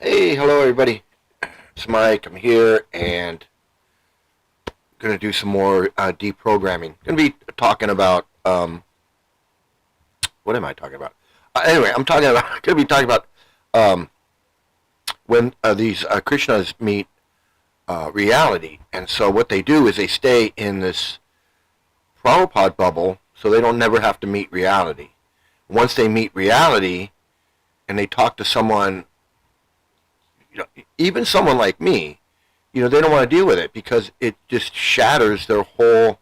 Hey, hello everybody. It's Mike. I'm here and going to do some more deprogramming. Going to be talking about what am I talking about? Anyway, I'm talking about going to be talking about um, when these Krishnas meet reality, and so what they do is they stay in this Prabhupada bubble, so they don't never have to meet reality. Once they meet reality, and they talk to someone, even someone like me, they don't want to deal with it because it just shatters their whole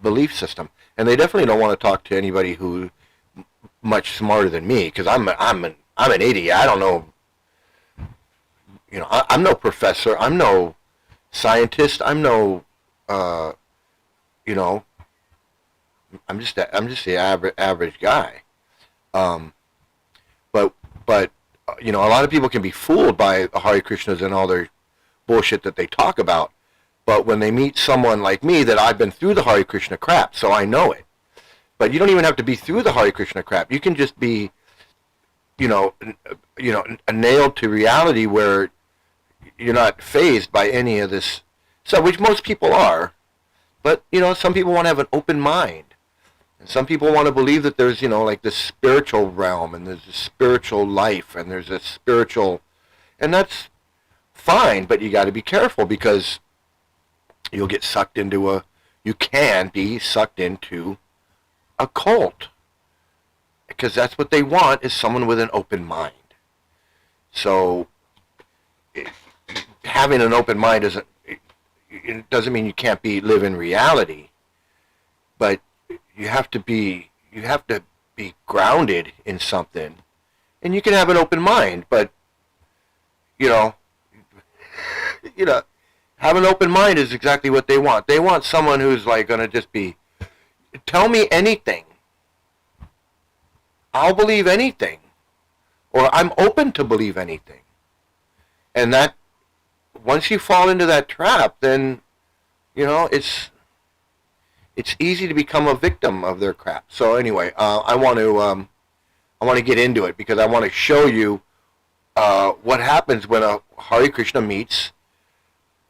belief system. And they definitely don't want to talk to anybody who much smarter than me because I'm an idiot. I don't know. I'm no professor. I'm no scientist. I'm no. You know. I'm just the average guy. Um, but a lot of people can be fooled by the Hare Krishnas and all their bullshit that they talk about. But when they meet someone like me, that I've been through the Hare Krishna crap, so I know it. But you don't even have to be through the Hare Krishna crap. You can just be, nailed to reality where you're not fazed by any of this stuff, which most people are. But some people want to have an open mind. And some people want to believe that there's, like this spiritual realm, and there's a spiritual life, and there's a spiritual, and that's fine, but you got to be careful because you can be sucked into a cult. Because that's what they want, is someone with an open mind. So, having an open mind doesn't mean you can't live in reality, but you have to be grounded in something, and you can have an open mind, but have an open mind is exactly what they want. They want someone who's like going to just be, tell me anything, I'll believe anything, or I'm open to believe anything. And that, once you fall into that trap, then it's easy to become a victim of their crap. So anyway, I want to get into it because I want to show you what happens when a Hare Krishna meets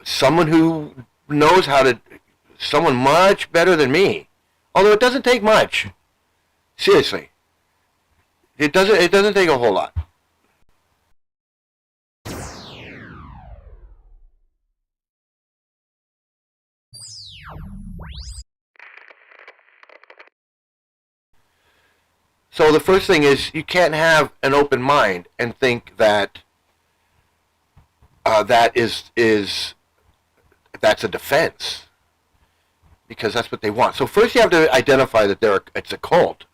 someone who knows someone much better than me. Although it doesn't take much. Seriously, it doesn't take a whole lot. So the first thing is, you can't have an open mind and think that that's a defense, because that's what they want. So first you have to identify that it's a cult,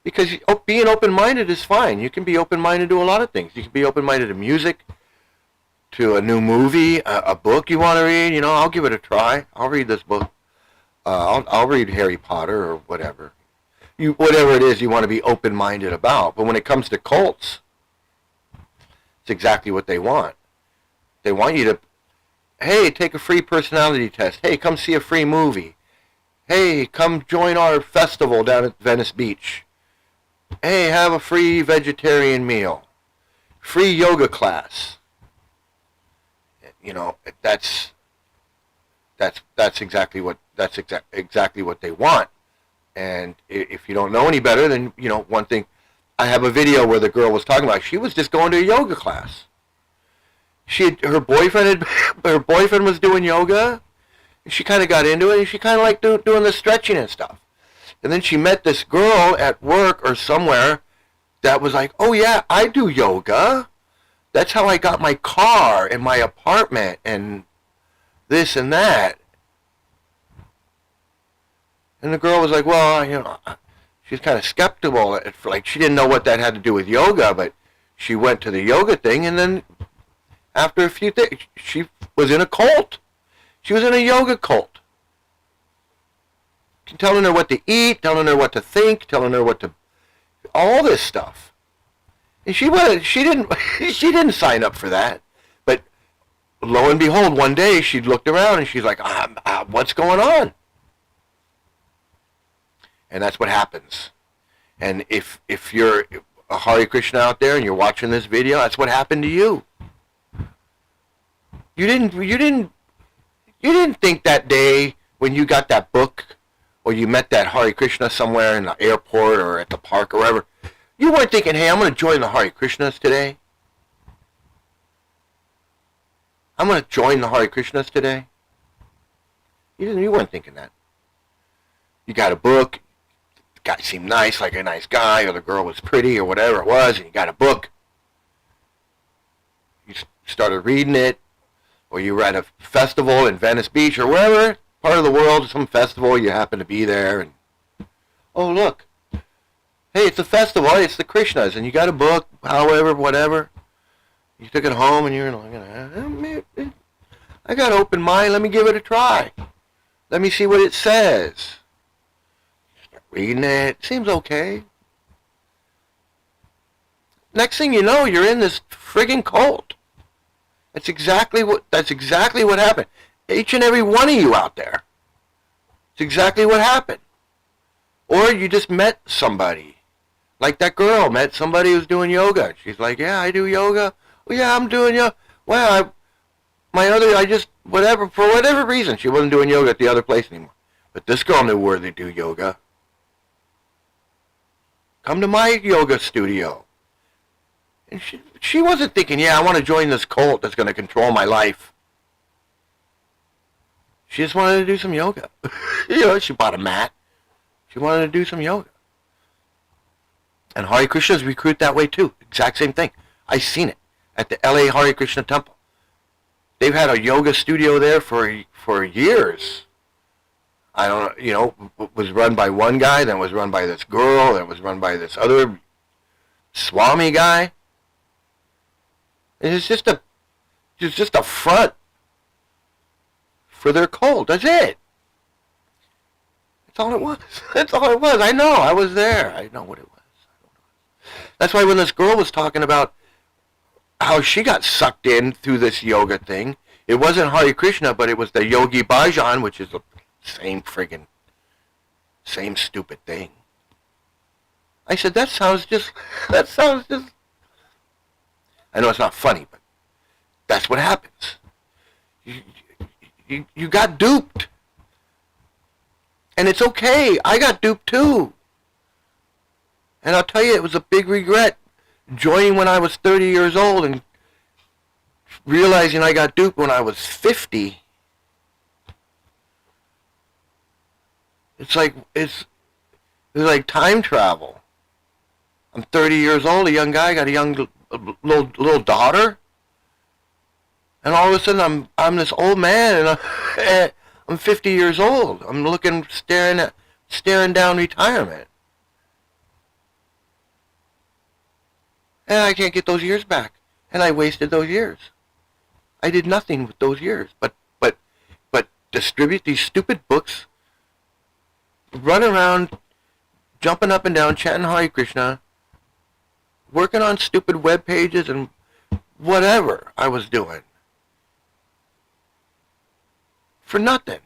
because being open-minded is fine. You can be open-minded to a lot of things. You can be open-minded to music, to a new movie, a book you want to read. I'll give it a try. I'll read this book. I'll read Harry Potter or whatever. Whatever it is you want to be open-minded about. But when it comes to cults, it's exactly what they want. They want you to, hey, take a free personality test. Hey, come see a free movie. Hey, come join our festival down at Venice Beach. Hey, have a free vegetarian meal. Free yoga class. That's exactly what they want. And if you don't know any better, then, one thing, I have a video where the girl was talking about, she was just going to a yoga class. Her boyfriend was doing yoga, and she kind of got into it, and she kind of liked doing the stretching and stuff. And then she met this girl at work or somewhere that was like, oh yeah, I do yoga. That's how I got my car and my apartment and this and that. And the girl was like, well, she's kind of skeptical. Like, she didn't know what that had to do with yoga, but she went to the yoga thing, and then after a few days, she was in a cult. She was in a yoga cult. Telling her what to eat, telling her what to think, telling her all this stuff. And she didn't sign up for that. But lo and behold, one day she looked around and she's like, what's going on? And that's what happens. And if you're a Hare Krishna out there and you're watching this video, that's what happened to you. You didn't think that day when you got that book or you met that Hare Krishna somewhere in the airport or at the park or wherever, you weren't thinking, hey, I'm going to join the Hare Krishnas today. I'm going to join the Hare Krishnas today. You weren't thinking that. You got a book. The guy seemed nice, like a nice guy, or the girl was pretty, or whatever it was, and you got a book. You started reading it, or you were at a festival in Venice Beach, or wherever part of the world, some festival, you happen to be there, and oh, look. Hey, it's a festival. Hey, it's the Krishnas, and you got a book, however, whatever. You took it home, and you're like, I got an open mind. Let me give it a try. Let me see what it says. Start reading it. Seems okay. Next thing you know, you're in this friggin' cult. That's exactly what happened. Each and every one of you out there. It's exactly what happened. Or you just met somebody. Like that girl met somebody who's doing yoga. She's like, yeah, I do yoga. Well, yeah, I'm doing yoga. Well, for whatever reason, she wasn't doing yoga at the other place anymore. But this girl knew where they do yoga. Come to my yoga studio. And she wasn't thinking, yeah, I want to join this cult that's going to control my life. She just wanted to do some yoga. She bought a mat. She wanted to do some yoga. And Hare Krishnas recruit that way too. Exact same thing. I seen it at the LA Hare Krishna temple. They've had a yoga studio there for years. I don't know, it was run by one guy, then it was run by this girl, then it was run by this other Swami guy. And it's just a front for their cult. That's it. That's all it was. That's all it was. I know. I was there. I know what it was. That's why when this girl was talking about how she got sucked in through this yoga thing, it wasn't Hare Krishna, but it was the Yogi Bhajan, which is the same stupid thing. I said, that sounds just, I know it's not funny, but that's what happens. You got duped. And it's okay. I got duped too. And I'll tell you, it was a big regret joining when I was 30 years old and realizing I got duped when I was 50. It's like time travel. I'm 30 years old, a young guy, got a young little daughter, and all of a sudden I'm this old man, and I'm 50 years old. I'm staring down retirement. And I can't get those years back. And I wasted those years. I did nothing with those years but distribute these stupid books, run around, jumping up and down, chanting Hare Krishna, working on stupid web pages and whatever I was doing. For nothing.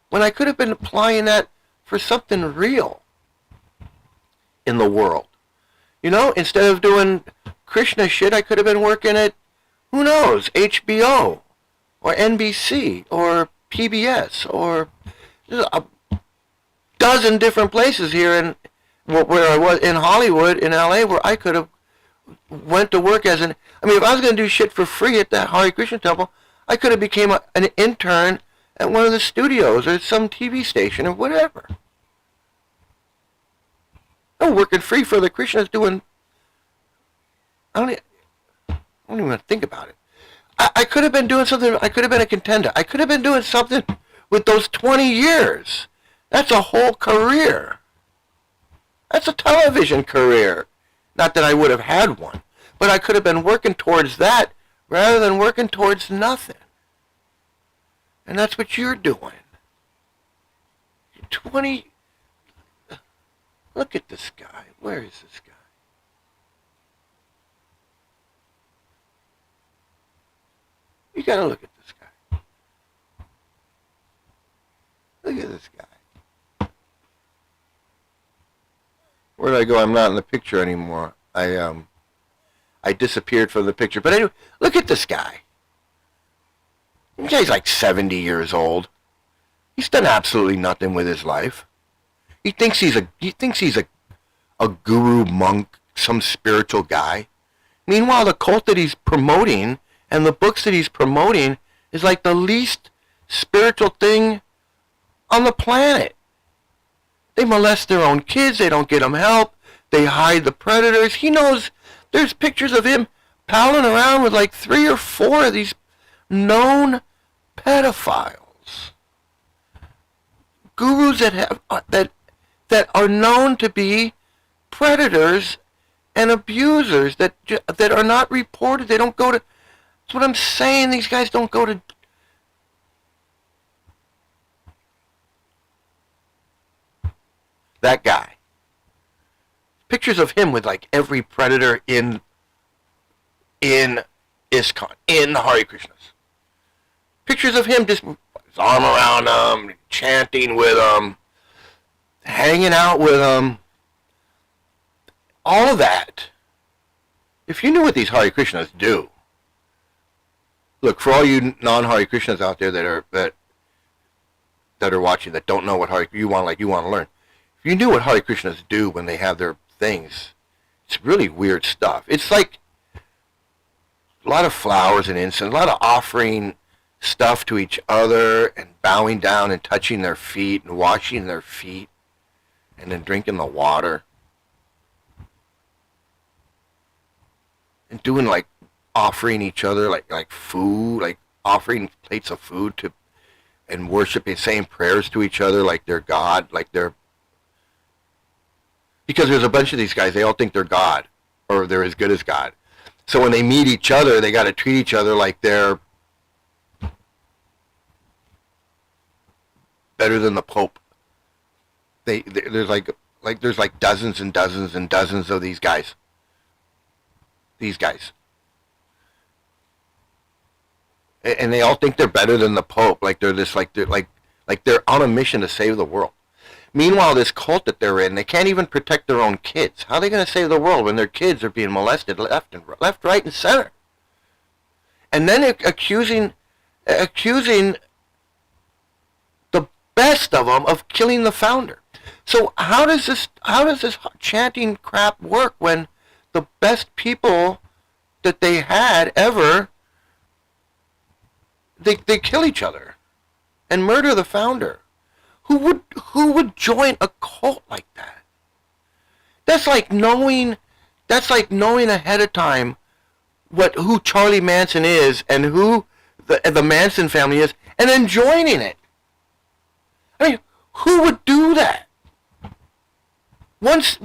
When I could have been applying that for something real in the world. Instead of doing Krishna shit, I could have been working at, who knows, HBO or NBC or PBS or a dozen different places here where I was in Hollywood, in LA, where I could have went to work if I was going to do shit for free at that Hare Krishna temple, I could have became an intern at one of the studios or some TV station or whatever. I'm working free for the Krishnas doing, I don't even want to think about it. I could have been doing something, I could have been a contender. I could have been doing something with those 20 years. That's a whole career. That's a television career. Not that I would have had one, but I could have been working towards that rather than working towards nothing. And that's what you're doing. 20... Look at this guy. Where is this guy? You gotta look at this guy. Look at this guy. Where did I go? I'm not in the picture anymore. I disappeared from the picture. But anyway, look at this guy. This guy's like 70 years old. He's done absolutely nothing with his life. He thinks he's a guru monk, some spiritual guy. Meanwhile, the cult that he's promoting and the books that he's promoting is like the least spiritual thing on the planet. They molest their own kids. They don't get them help. They hide the predators. He knows there's pictures of him palling around with like 3 or 4 of these known pedophiles. Gurus that are known to be predators and abusers that are not reported. They don't go to. That's what I'm saying. These guys don't go to. That guy. Pictures of him with like every predator in ISKCON, in the Hare Krishnas. Pictures of him just his arm around them, chanting with them, hanging out with them. All of that. If you knew what these Hare Krishnas do, look, for all you non-Hare Krishnas out there that are watching, that don't know what you want to learn. If you knew what Hare Krishnas do when they have their things, it's really weird stuff. It's like a lot of flowers and incense, a lot of offering stuff to each other and bowing down and touching their feet and washing their feet and then drinking the water. And doing like offering each other like food, like offering plates of food to, and worshiping, saying prayers to each other like they're God, like they're, because there's a bunch of these guys, they all think they're God or they're as good as God. So when they meet each other, they got to treat each other like they're better than the Pope. There's like dozens and dozens and dozens of these guys. These guys. And they all think they're better than the Pope, like they're on a mission to save the world. Meanwhile, this cult that they're in, they can't even protect their own kids. How are they going to save the world when their kids are being molested left, right, and center? And then accusing the best of them of killing the founder. So how does this chanting crap work when the best people that they had ever, they kill each other and murder the founder? Who would join a cult like that? That's like knowing ahead of time who Charlie Manson is and who the Manson family is, and then joining it. I mean, who would do that? Once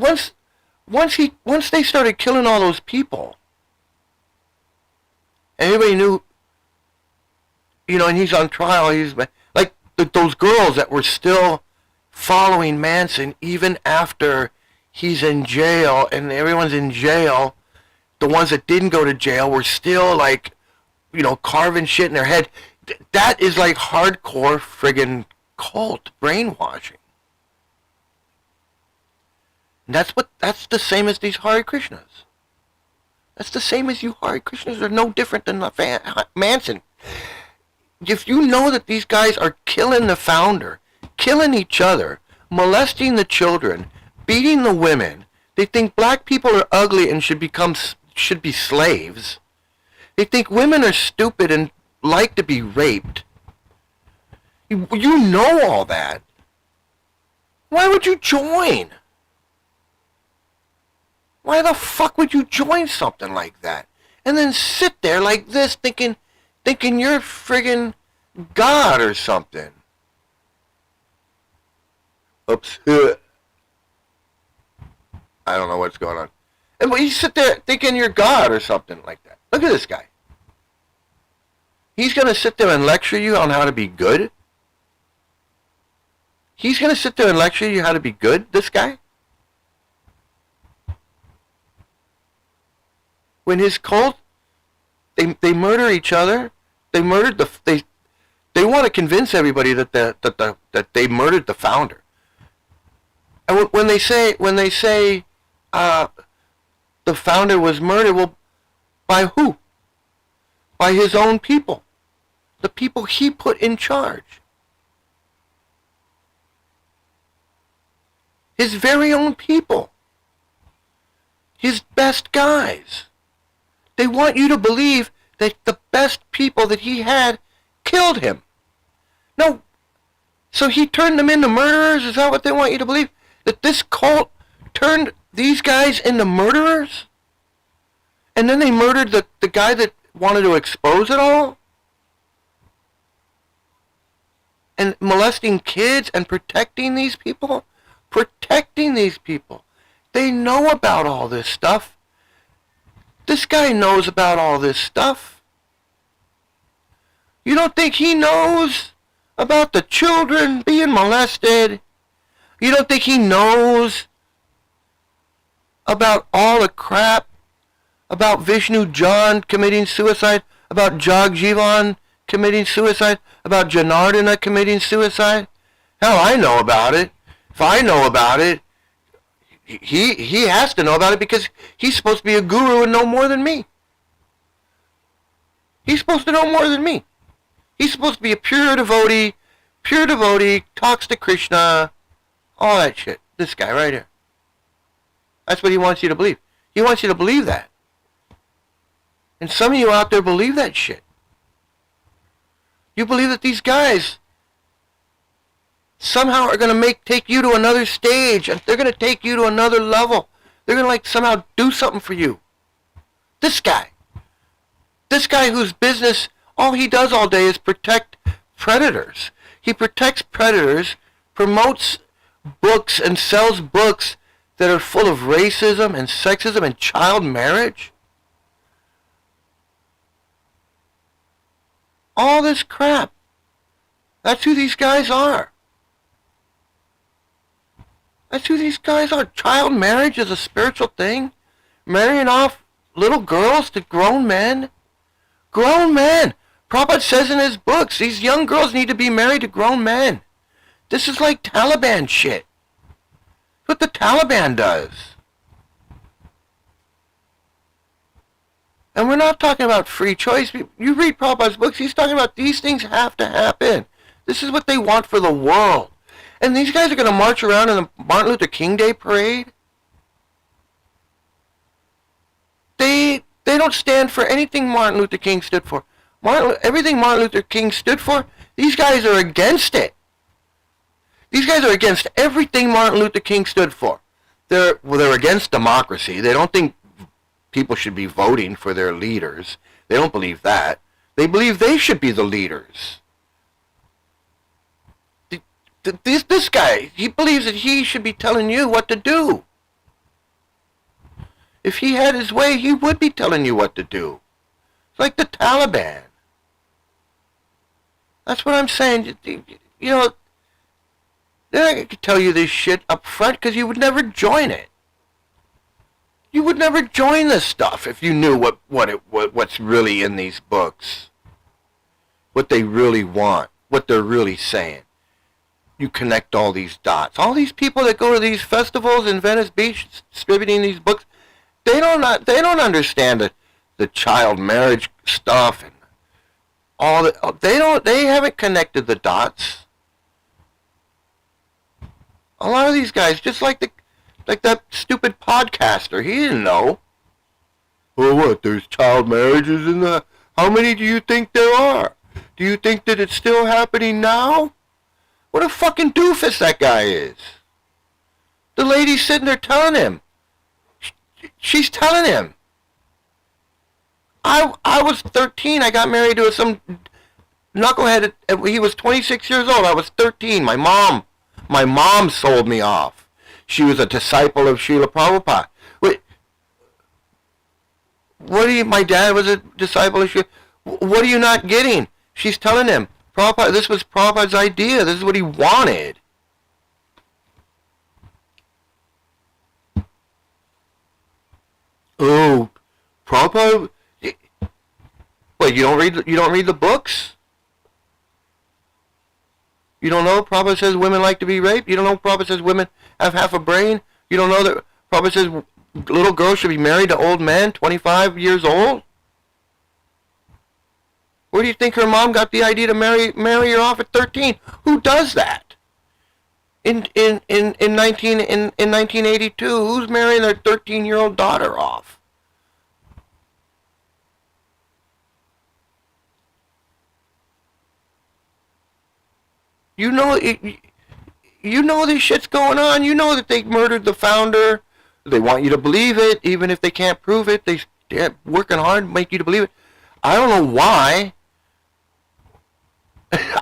they started killing all those people, and everybody knew, and he's on trial. He's like those girls that were still following Manson even after he's in jail and everyone's in jail. The ones that didn't go to jail were still like, carving shit in their head. That is like hardcore friggin' cult brainwashing. And that's the same as these Hare Krishnas. That's the same as you Hare Krishnas. They're no different than the Manson. If you know that these guys are killing the founder, killing each other, molesting the children, beating the women, they think black people are ugly and should be slaves. They think women are stupid and like to be raped. You know all that. Why would you join? Why the fuck would you join something like that? And then sit there like this thinking you're friggin' God or something. Oops. I don't know what's going on. And you sit there thinking you're God or something like that. Look at this guy. He's going to sit there and lecture you on how to be good? He's going to sit there and lecture you how to be good, this guy? When his cult, they murder each other. They murdered they want to convince everybody that they murdered the founder. And when they say the founder was murdered. Well, by who? By his own people. The people he put in charge. His very own people. His best guys. They want you to believe that the best people that he had killed him. No. So he turned them into murderers? Is that what they want you to believe? That this cult turned these guys into murderers? And then they murdered the guy that wanted to expose it all? And molesting kids and protecting these people? Protecting these people. They know about all this stuff. This guy knows about all this stuff. You don't think he knows about the children being molested? You don't think he knows about all the crap about Vishnu John committing suicide, about Jagjivan committing suicide, about Janardana committing suicide? Hell, I know about it. If I know about it, he has to know about it because he's supposed to be a guru and know more than me. He's supposed to know more than me. He's supposed to be a pure devotee, talks to Krishna, all that shit. This guy right here. That's what he wants you to believe. He wants you to believe that. And some of you out there believe that shit. You believe that these guys somehow are going to take you to another stage, and they're going to take you to another level. They're going to somehow do something for you. This guy whose business, all he does all day is protect predators. He protects predators, promotes books and sells books that are full of racism and sexism and child marriage. All this crap. That's who these guys are. That's who these guys are. Child marriage is a spiritual thing. Marrying off little girls to grown men. Grown men. Prabhupada says in his books, these young girls need to be married to grown men. This is like Taliban shit. What the Taliban does. And we're not talking about free choice. You read Prabhupada's books, he's talking about these things have to happen. This is what they want for the world. And these guys are going to march around in the Martin Luther King Day parade. They don't stand for anything Martin Luther King stood for. Everything Martin Luther King stood for, these guys are against it. These guys are against everything Martin Luther King stood for. They're against democracy. They don't think people should be voting for their leaders. They don't believe that. They believe they should be the leaders. This guy, he believes that he should be telling you what to do. If he had his way, he would be telling you what to do. It's like the Taliban. That's what I'm saying. You know, they're not going to tell you this shit up front because you would never join it. You would never join this stuff if you knew what's really in these books. What they really want. What they're really saying. You connect all these dots. All these people that go to these festivals in Venice Beach distributing these books, they don't understand the child marriage stuff and all that. They haven't connected the dots. A lot of these guys, just like that stupid podcaster, he didn't know. Well, what? There's child marriages in the... How many do you think there are? Do you think that it's still happening now? What a fucking doofus that guy is. The lady's sitting there telling him. She's telling him. I was 13. I got married to some knucklehead. He was 26 years old. I was 13. My mom sold me off. She was a disciple of Srila Prabhupada. My dad was a disciple of Srila... What are you not getting? She's telling him, Prabhupada, this was Prabhupada's idea. This is what he wanted. Oh, Prabhupada... What, you don't read the books? You don't know Prabhupada says women like to be raped? You don't know Prabhupada says women have half a brain? You don't know that Prabhupada says little girl should be married to old men, 25 years old? Where do you think her mom got the idea to marry her off at 13? Who does that? In 1982, who's marrying their 13-year-old daughter off? You know this shit's going on. You know that they murdered the founder. They want you to believe it, even if they can't prove it. They're working hard to make you to believe it. I don't know why.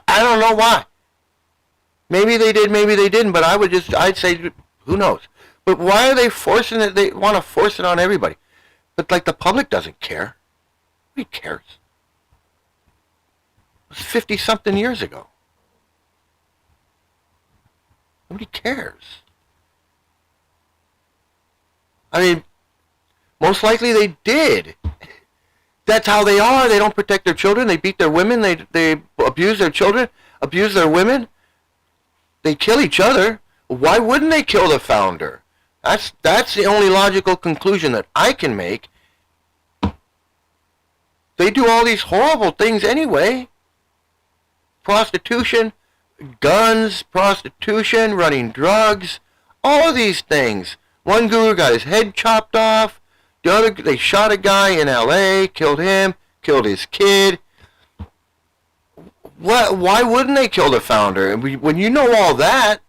I don't know why. Maybe they did, maybe they didn't, but I'd say, who knows? But why are they forcing it? They want to force it on everybody. But like the public doesn't care. Who cares? It was 50-something years ago. Nobody cares. I mean, most likely they did. That's how they are. They don't protect their children. They beat their women. They abuse their children, abuse their women. They kill each other. Why wouldn't they kill the founder? That's the only logical conclusion that I can make. They do all these horrible things anyway. Prostitution, guns, prostitution, running drugs, all of these things. One guru got his head chopped off. The other, they shot a guy in L.A., killed him, killed his kid. Why wouldn't they kill the founder? When you know all that,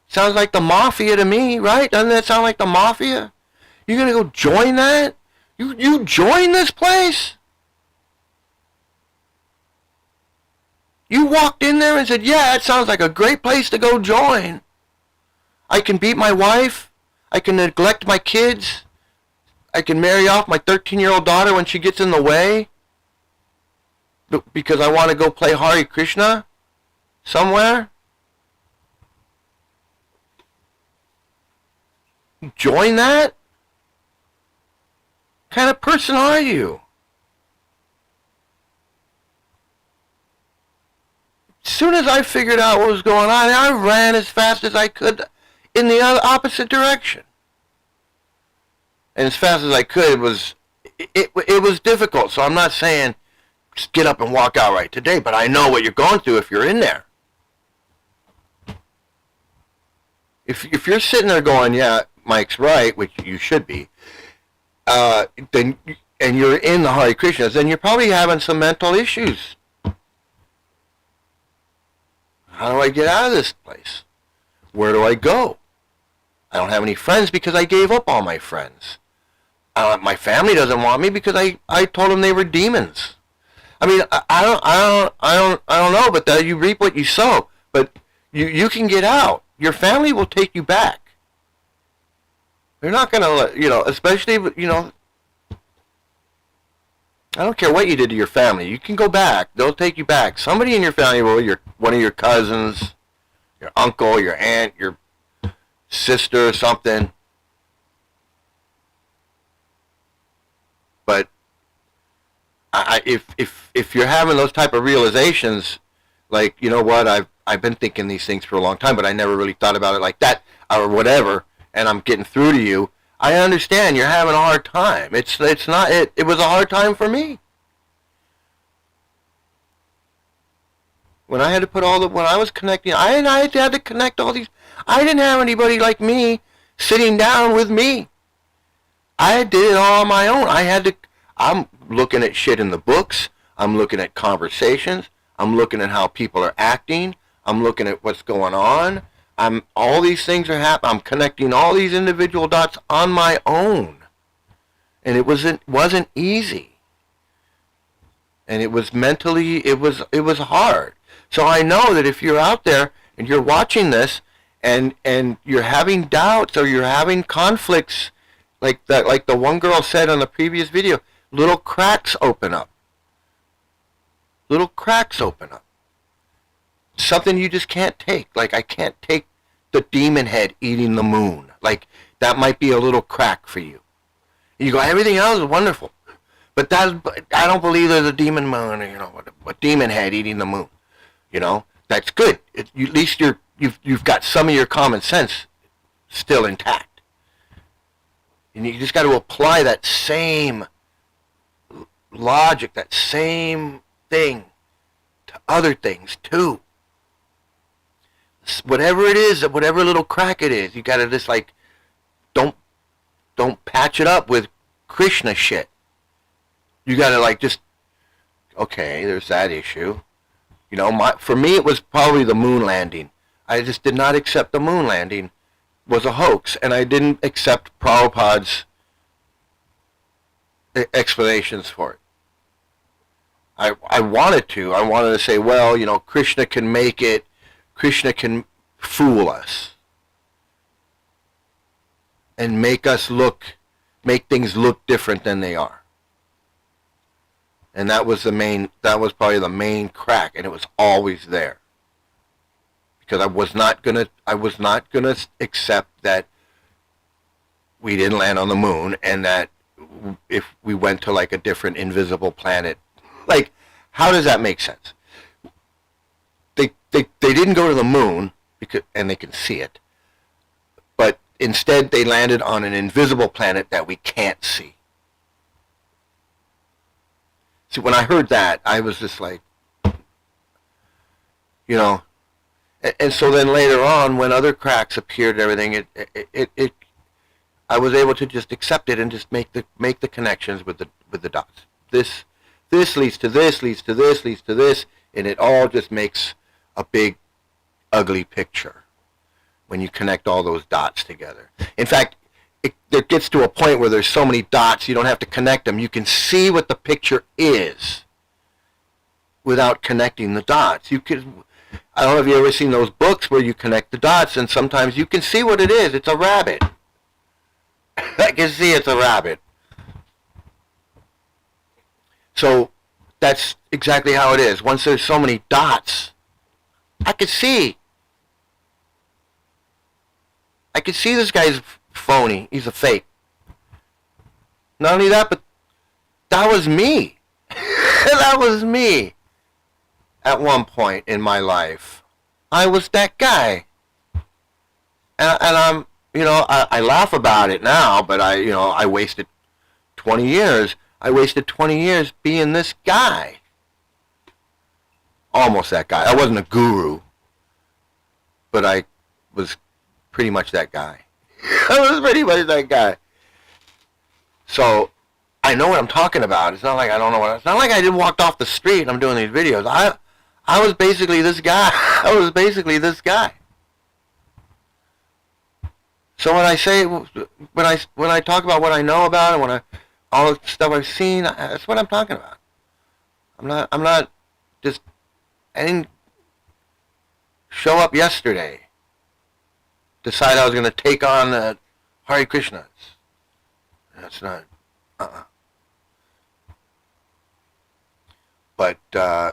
sounds like the mafia to me, right? Doesn't that sound like the mafia? You're going to go join that? You join this place? You walked in there and said, yeah, it sounds like a great place to go join. I can beat my wife. I can neglect my kids. I can marry off my 13-year-old daughter when she gets in the way because I want to go play Hare Krishna somewhere. Join that? What kind of person are you? As soon as I figured out what was going on, I ran as fast as I could in the opposite direction. And as fast as I could, it was difficult. So I'm not saying just get up and walk out right today, but I know what you're going through if you're in there. If you're sitting there going, yeah, Mike's right, which you should be, then and you're in the Hare Krishnas, then you're probably having some mental issues. How do I get out of this place? Where do I go? I don't have any friends because I gave up all my friends. My family doesn't want me because I told them they were demons. I mean, I don't know, but that you reap what you sow. But you can get out. Your family will take you back. They're not gonna let especially I don't care what you did to your family. You can go back. They'll take you back. Somebody in your family will, one of your cousins, your uncle, your aunt, your sister or something. But if you're having those type of realizations, like, you know what, I've been thinking these things for a long time, but I never really thought about it like that or whatever, and I'm getting through to you. I understand you're having a hard time. It was a hard time for me. When I had to when I was connecting, I had to connect all these. I didn't have anybody like me sitting down with me. I did it all on my own. I'm looking at shit in the books. I'm looking at conversations. I'm looking at how people are acting. I'm looking at what's going on. All these things are happening. I'm connecting all these individual dots on my own. And it wasn't easy. And it was mentally, it was hard. So I know that if you're out there and you're watching this and you're having doubts or you're having conflicts, like the one girl said on the previous video, little cracks open up. Little cracks open up. Something you just can't take. Like, I can't take the demon head eating the moon. Like, that might be a little crack for you. You go, everything else is wonderful. But I don't believe there's a demon moon, a demon head eating the moon. That's good. At least you've got some of your common sense still intact. And you just got to apply that same logic, that same thing to other things too. Whatever it is, whatever little crack it is, you got to just like, don't patch it up with Krishna shit. You got to like just, okay, there's that issue. You know, for me it was probably the moon landing. I just did not accept the moon landing was a hoax, and I didn't accept Prabhupada's explanations for it. I wanted to say, well, you know, Krishna can make it, Krishna can fool us and make things look different than they are. And that was probably the main crack, and it was always there. Because I was not gonna accept that we didn't land on the moon, and that if we went to like a different invisible planet, like, how does that make sense? They didn't go to the moon and they can see it, but instead they landed on an invisible planet that we can't see. See, when I heard that, I was just like, you know. And so then later on, when other cracks appeared and everything, I was able to just accept it and just make the connections with the dots. This leads to this, leads to this, leads to this, and it all just makes a big, ugly picture when you connect all those dots together. In fact, it gets to a point where there's so many dots you don't have to connect them. You can see what the picture is without connecting the dots. I don't know if you've ever seen those books where you connect the dots, and sometimes you can see what it is. It's a rabbit. I can see it's a rabbit. So that's exactly how it is. Once there's so many dots, I can see this guy's phony. He's a fake. Not only that, but that was me. That was me. At one point in my life, I was that guy, and I'm, you know, I laugh about it now, but I wasted 20 years. I wasted 20 years being this guy, almost that guy. I wasn't a guru, but I was pretty much that guy. I was pretty much that guy. So I know what I'm talking about. It's not like I don't know what. It's not like I just walked off the street and I'm doing these videos. I was basically this guy. So when I talk about what I know about and all the stuff I've seen, that's what I'm talking about. I'm not just, I didn't show up yesterday, decide I was going to take on the Hare Krishnas. That's not, But,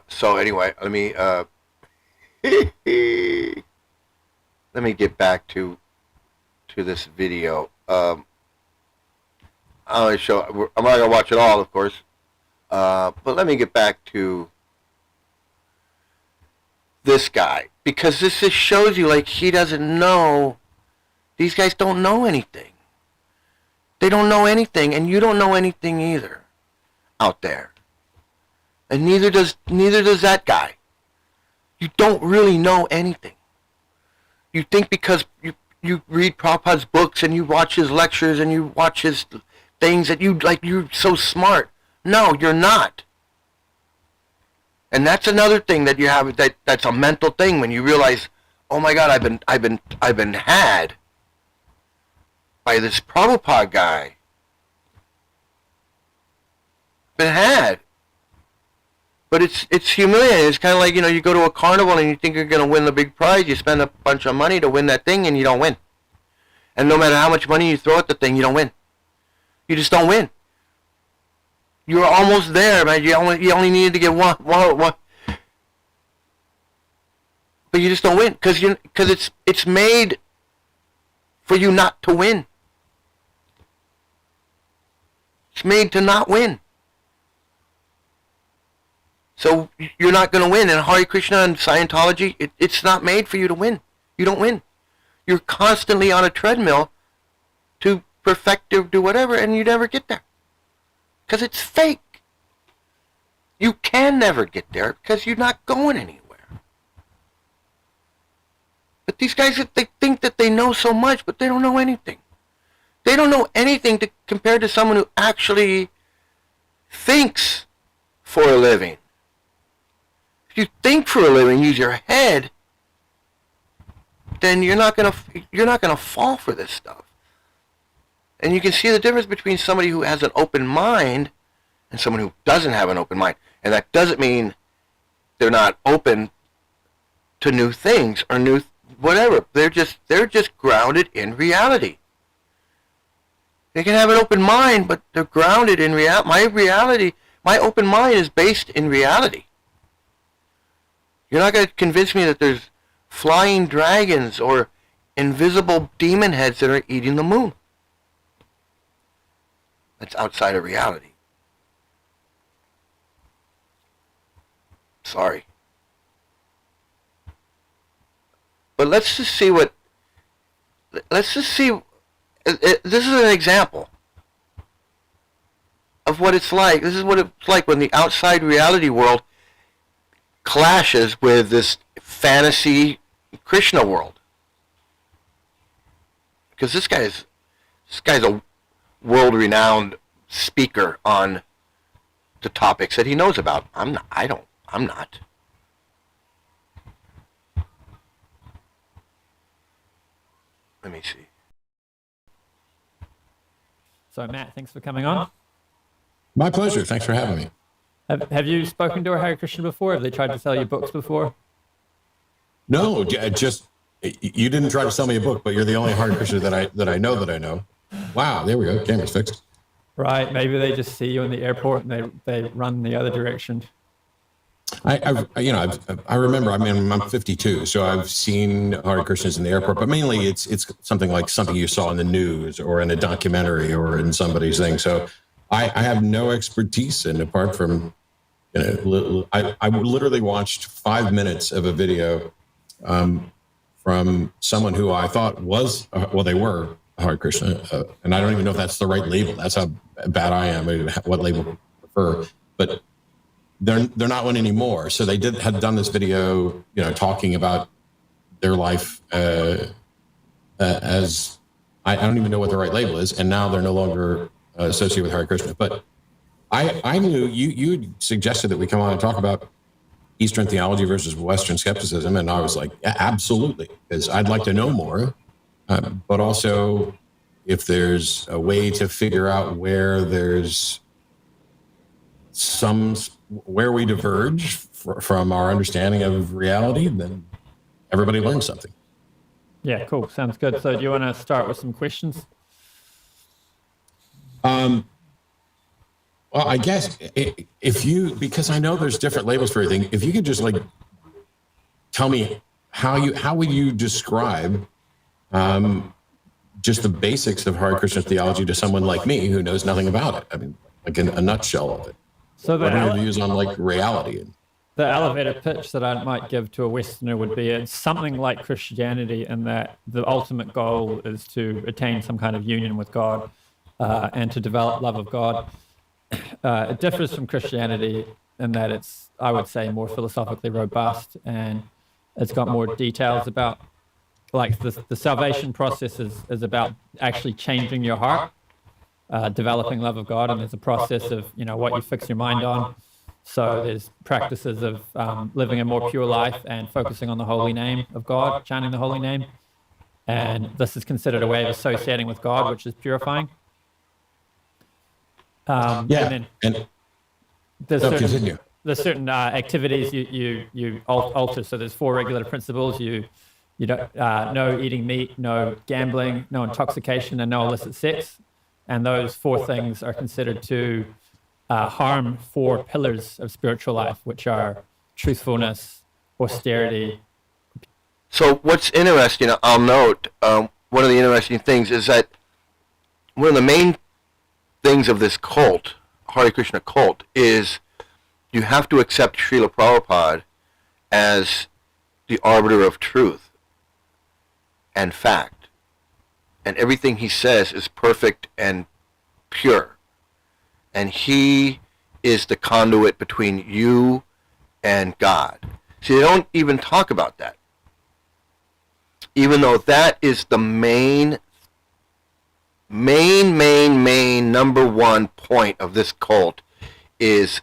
so anyway, let me get back to this video. I'm not going to watch it all, of course, but let me get back to this guy, because this just shows you, like, he doesn't know, these guys don't know anything. They don't know anything, and you don't know anything either out there. And neither does that guy. You don't really know anything. You think because you read Prabhupada's books and you watch his lectures and you watch his things that you're so smart. No, you're not. And that's another thing that you have, that's a mental thing, when you realize, oh my God, I've been had by this Prabhupada guy. Been had. But it's humiliating. It's kind of like, you go to a carnival and you think you're going to win the big prize. You spend a bunch of money to win that thing and you don't win. And no matter how much money you throw at the thing, you don't win. You just don't win. You're almost there, man. You only needed to get one. But you just don't win because it's made for you not to win. It's made to not win. So you're not going to win. And Hare Krishna and Scientology, it's not made for you to win. You don't win. You're constantly on a treadmill to perfective, do whatever, and you never get there. Because it's fake. You can never get there because you're not going anywhere. But these guys, they think that they know so much, but they don't know anything. They don't know anything compared to someone who actually thinks for a living. If you think for a living, use your head, then you're not gonna fall for this stuff. And you can see the difference between somebody who has an open mind and someone who doesn't have an open mind. And that doesn't mean they're not open to new things or new whatever. They're just grounded in reality. They can have an open mind, but they're grounded in reality. My open mind is based in reality. You're not going to convince me that there's flying dragons or invisible demon heads that are eating the moon. That's outside of reality. Sorry. But let's just see. This is an example of what it's like. This is what it's like when the outside reality world clashes with this fantasy Krishna world. Because this guy's a world-renowned speaker on the topics that he knows about. I'm not. Let me see. So Matt, thanks for coming on. My pleasure. Thanks for having me. Have you spoken to a Hare Krishna before? Have they tried to sell you books before? No, just you didn't try to sell me a book, but you're the only Hare Krishna that I know. Wow, there we go. Camera's fixed. Right. Maybe they just see you in the airport and they run the other direction. I remember. I mean, I'm 52, so I've seen Hare Krishnas in the airport, but mainly it's something you saw in the news or in a documentary or in somebody's thing. So I have no expertise in apart from, I literally watched 5 minutes of a video from someone who I thought was they were Hare Krishna, and I don't even know if that's the right label. That's how bad I am. What label I prefer, but. They're not one anymore. So they had done this video, talking about their life as I don't even know what the right label is, and now they're no longer associated with Hare Krishna. But I knew you suggested that we come on and talk about Eastern theology versus Western skepticism, and I was like, yeah, absolutely, because I'd like to know more, but also if there's a way to figure out where there's where we diverge from our understanding of reality, then everybody learns something. Yeah, cool. Sounds good. So do you want to start with some questions? Well, I guess because I know there's different labels for everything, if you could just tell me how would you describe just the basics of Hare Krishna theology to someone like me who knows nothing about it? I mean, in a nutshell of it. So what are your views on reality? The elevator pitch that I might give to a Westerner would be it's something like Christianity in that the ultimate goal is to attain some kind of union with God and to develop love of God. It differs from Christianity in that it's, I would say, more philosophically robust, and it's got more details about, the salvation process is about actually changing your heart. Developing love of God, and there's a process of what you fix your mind on. So there's practices of living a more pure life and focusing on the holy name of God, chanting the holy name, and this is considered a way of associating with God, which is purifying. And there's certain activities you alter. So there's 4 regular principles. You don't no eating meat, no gambling, no intoxication, and no illicit sex. And those 4 things are considered to harm 4 pillars of spiritual life, which are truthfulness, austerity. So what's interesting, I'll note, one of the interesting things is that one of the main things of this cult, Hare Krishna cult, is you have to accept Srila Prabhupada as the arbiter of truth and fact. and everything he says is perfect and pure. And he is the conduit between you and God. See, they don't even talk about that. Even though that is the main number one point of this cult is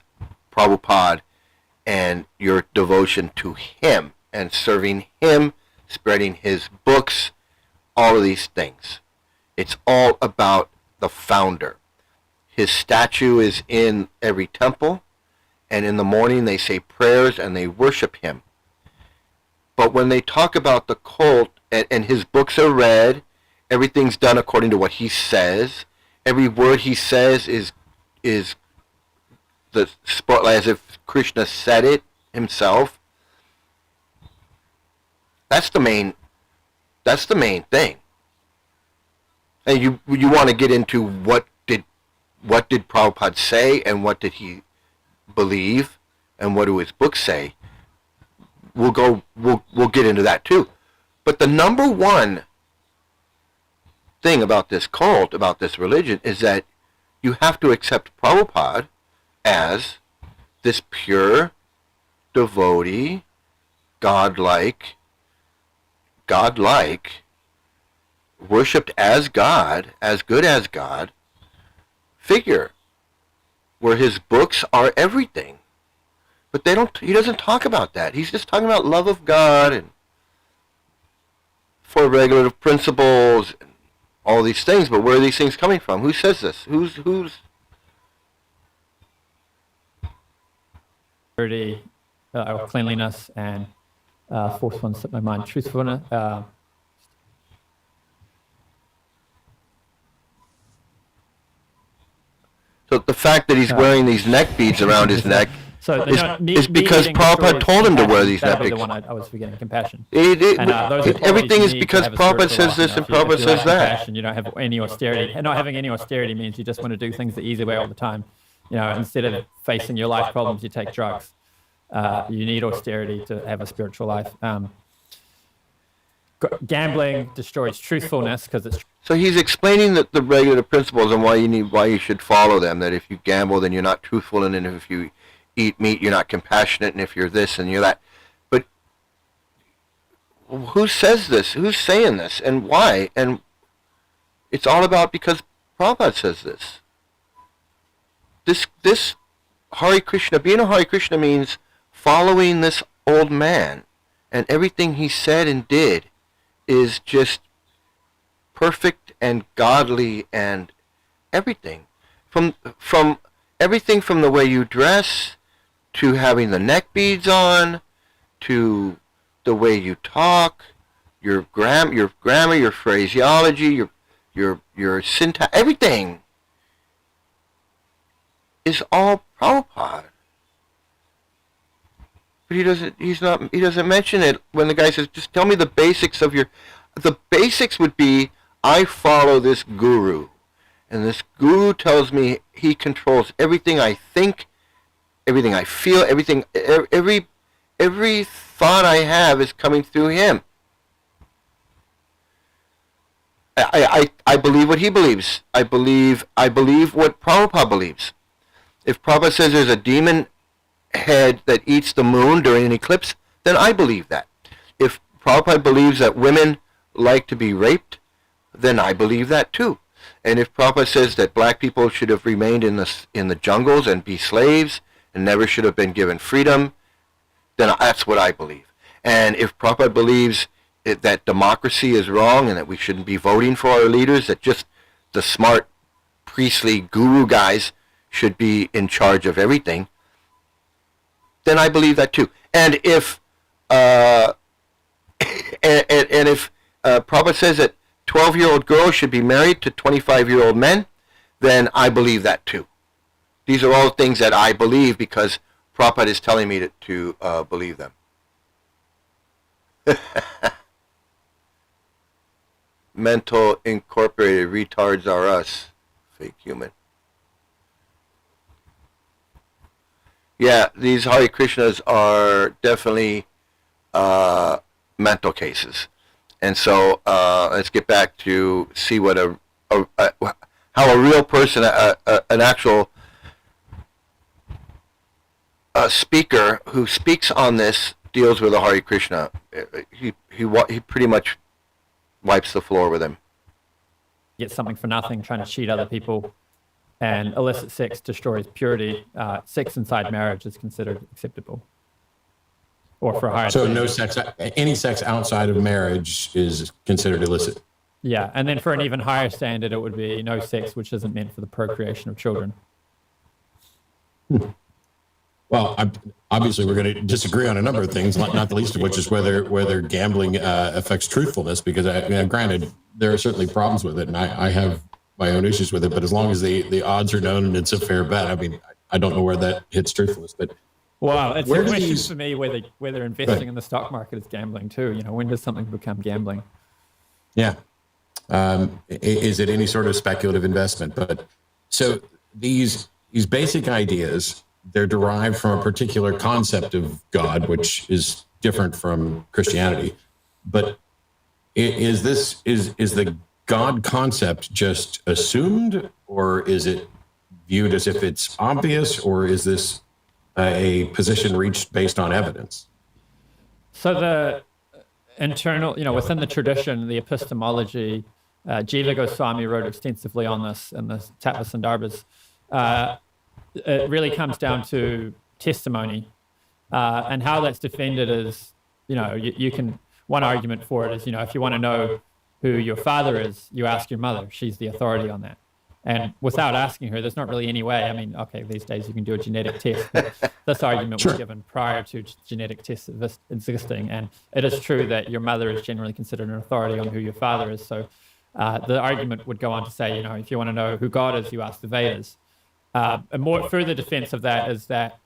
Prabhupada and your devotion to him and serving him, spreading his books, all of these things. It's all about the founder. His statue is in every temple, and in the morning they say prayers and they worship him. But when they talk about the cult, and his books are read, everything's done according to what he says. Every word he says is the spotlight, as if Krishna said it himself. That's the main thing. And you want to get into what did Prabhupada say and what did he believe and what do his books say? We'll get into that too. But the number one thing about this cult, about this religion, is that you have to accept Prabhupada as this pure, devotee, godlike, worshipped as God, as good as God, figure, where his books are everything. But he doesn't talk about that. He's just talking about love of God and four regulative principles and all these things. But where are these things coming from? Who says this? Who's Purity, or cleanliness, and fourth one slipped my mind. Truthfulness. So the fact that he's wearing these neck beads around his neck is because Prabhupada told him to wear these neck beads. The one I was forgetting, compassion. Everything is because Prabhupada says this and Prabhupada says that. You don't have any austerity. And not having any austerity means you just want to do things the easy way all the time. Instead of facing your life problems, you take drugs. You need austerity to have a spiritual life. Gambling destroys truthfulness because it's. So he's explaining the regular principles and why you should follow them. That if you gamble, then you're not truthful, and then if you eat meat, you're not compassionate, and if you're this and you're that. But who says this? Who's saying this, and why? And it's all about because Prabhupada says this. This Hare Krishna, being a Hare Krishna means following this old man, and everything he said and did is just perfect and godly and everything. From everything from the way you dress, to having the neck beads on, to the way you talk, your grammar, your phraseology, your syntax, everything is all Prabhupada. But he doesn't mention it when the guy says, just tell me the basics of the basics would be, I follow this guru, and this guru tells me he controls everything I think, everything I feel, everything, every thought I have is coming through him. I believe what he believes. I believe what Prabhupada believes. If Prabhupada says there's a demon head that eats the moon during an eclipse, then I believe that. If Prabhupada believes that women like to be raped, then I believe that too. And if Prabhupada says that black people should have remained in the jungles and be slaves and never should have been given freedom, then that's what I believe. And if Prabhupada believes that democracy is wrong and that we shouldn't be voting for our leaders, that just the smart priestly guru guys should be in charge of everything, then I believe that too. And if Prabhupada says that 12-year-old girls should be married to 25-year-old men, then I believe that too. These are all things that I believe because Prabhupada is telling me to believe them. Mental incorporated retards are us. Fake human. Yeah, these Hare Krishnas are definitely mental cases. And so let's get back to see what how a real person, an actual speaker who speaks on this deals with a Hare Krishna. He pretty much wipes the floor with him. Get something for nothing, trying to cheat other people, and illicit sex destroys purity. Sex inside marriage is considered acceptable. Or for a higher. So no sex, any sex outside of marriage is considered illicit. Yeah, and then for an even higher standard, it would be no sex, which isn't meant for the procreation of children. Well, obviously, we're going to disagree on a number of things, not the least of which is whether gambling affects truthfulness. Because, granted, there are certainly problems with it, and I have my own issues with it. But as long as the odds are known and it's a fair bet, I mean, I don't know where that hits truthfulness. But wow, it's a question for me whether investing in the stock market is gambling too. When does something become gambling? Yeah. Is it any sort of speculative investment? But so these basic ideas, they're derived from a particular concept of God, which is different from Christianity. But is the God concept just assumed, or is it viewed as if it's obvious, or is this a position reached based on evidence? So the internal, within the tradition, the epistemology, Jiva Goswami wrote extensively on this in the Tattva Sandarbhas. It really comes down to testimony, and how that's defended is, you can, one argument for it is, if you want to know who your father is, you ask your mother. She's the authority on that. And without asking her, there's not really any way. I mean, okay, these days you can do a genetic test, but this argument was given prior to genetic tests existing. And it is true that your mother is generally considered an authority on who your father is. So the argument would go on to say, if you want to know who God is, you ask the Vedas. A more further defense of that is that,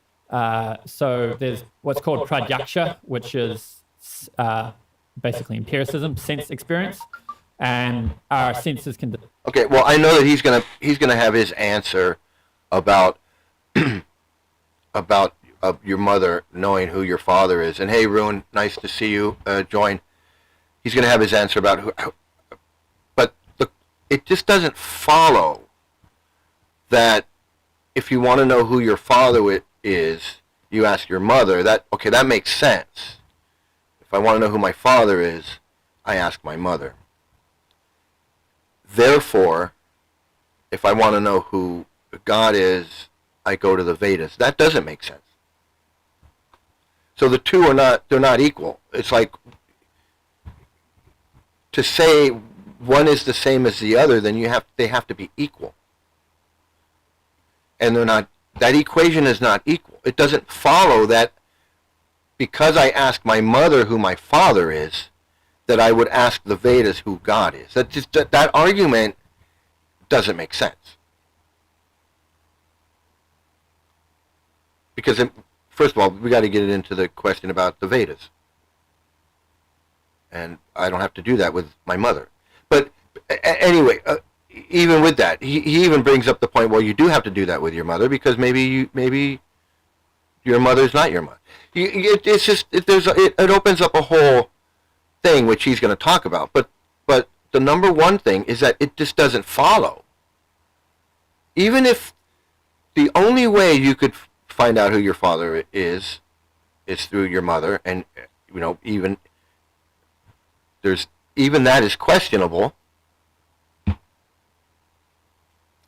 so there's what's called pradyaksha, which is basically empiricism, sense experience, and our senses can... Okay, well, I know that he's gonna have his answer about about your mother knowing who your father is. And hey, Ruin, nice to see you join. He's gonna have his answer about who, but it just doesn't follow that if you want to know who your father is, you ask your mother. That makes sense. If I want to know who my father is, I ask my mother. Therefore, if I want to know who God is, I go to the Vedas. That doesn't make sense. So the two they're not equal. It's like to say one is the same as the other, then they have to be equal. And they're not, that equation is not equal. It doesn't follow that because I ask my mother who my father is, that I would ask the Vedas who God is. That argument doesn't make sense. Because, first of all, we got to get into the question about the Vedas. And I don't have to do that with my mother. But anyway, even with that, he even brings up the point, well, you do have to do that with your mother because maybe your mother's not your mother. It opens up a whole thing which he's going to talk about, but the number one thing is that it just doesn't follow. Even if the only way you could find out who your father is through your mother, and even that is questionable,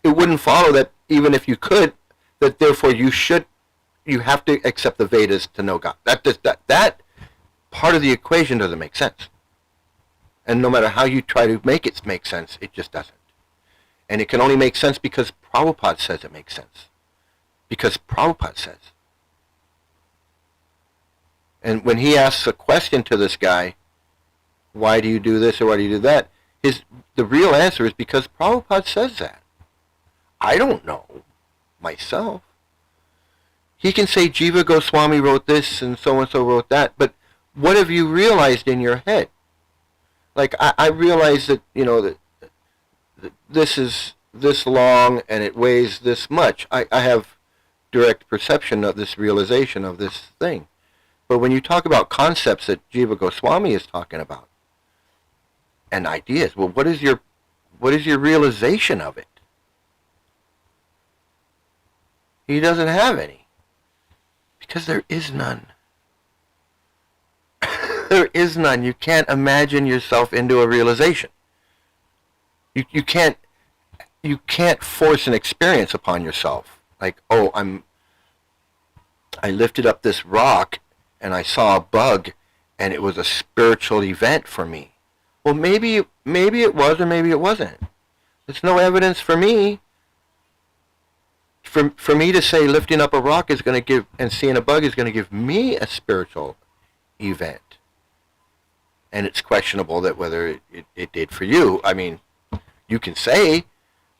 it wouldn't follow that even if you could, that therefore you have to accept the Vedas to know God. That part of the equation doesn't make sense. And no matter how you try to make it make sense, it just doesn't. And it can only make sense because Prabhupada says it makes sense. Because Prabhupada says. And when he asks a question to this guy, why do you do this or why do you do that? The real answer is because Prabhupada says that. I don't know myself. He can say Jiva Goswami wrote this and so wrote that, but what have you realized in your head? Like, I realize that, that this is this long and it weighs this much. I have direct perception of this realization of this thing. But when you talk about concepts that Jiva Goswami is talking about, and ideas. Well, what is your realization of it? He doesn't have any, because there is none. There is none. You can't imagine yourself into a realization. You can't force an experience upon yourself. Like, oh, I lifted up this rock and I saw a bug and it was a spiritual event for me. Well, maybe it was, or maybe it wasn't. There's no evidence for me. For me to say lifting up a rock is going to give, and seeing a bug is going to give me a spiritual event. And it's questionable that whether it did for you. I mean, you can say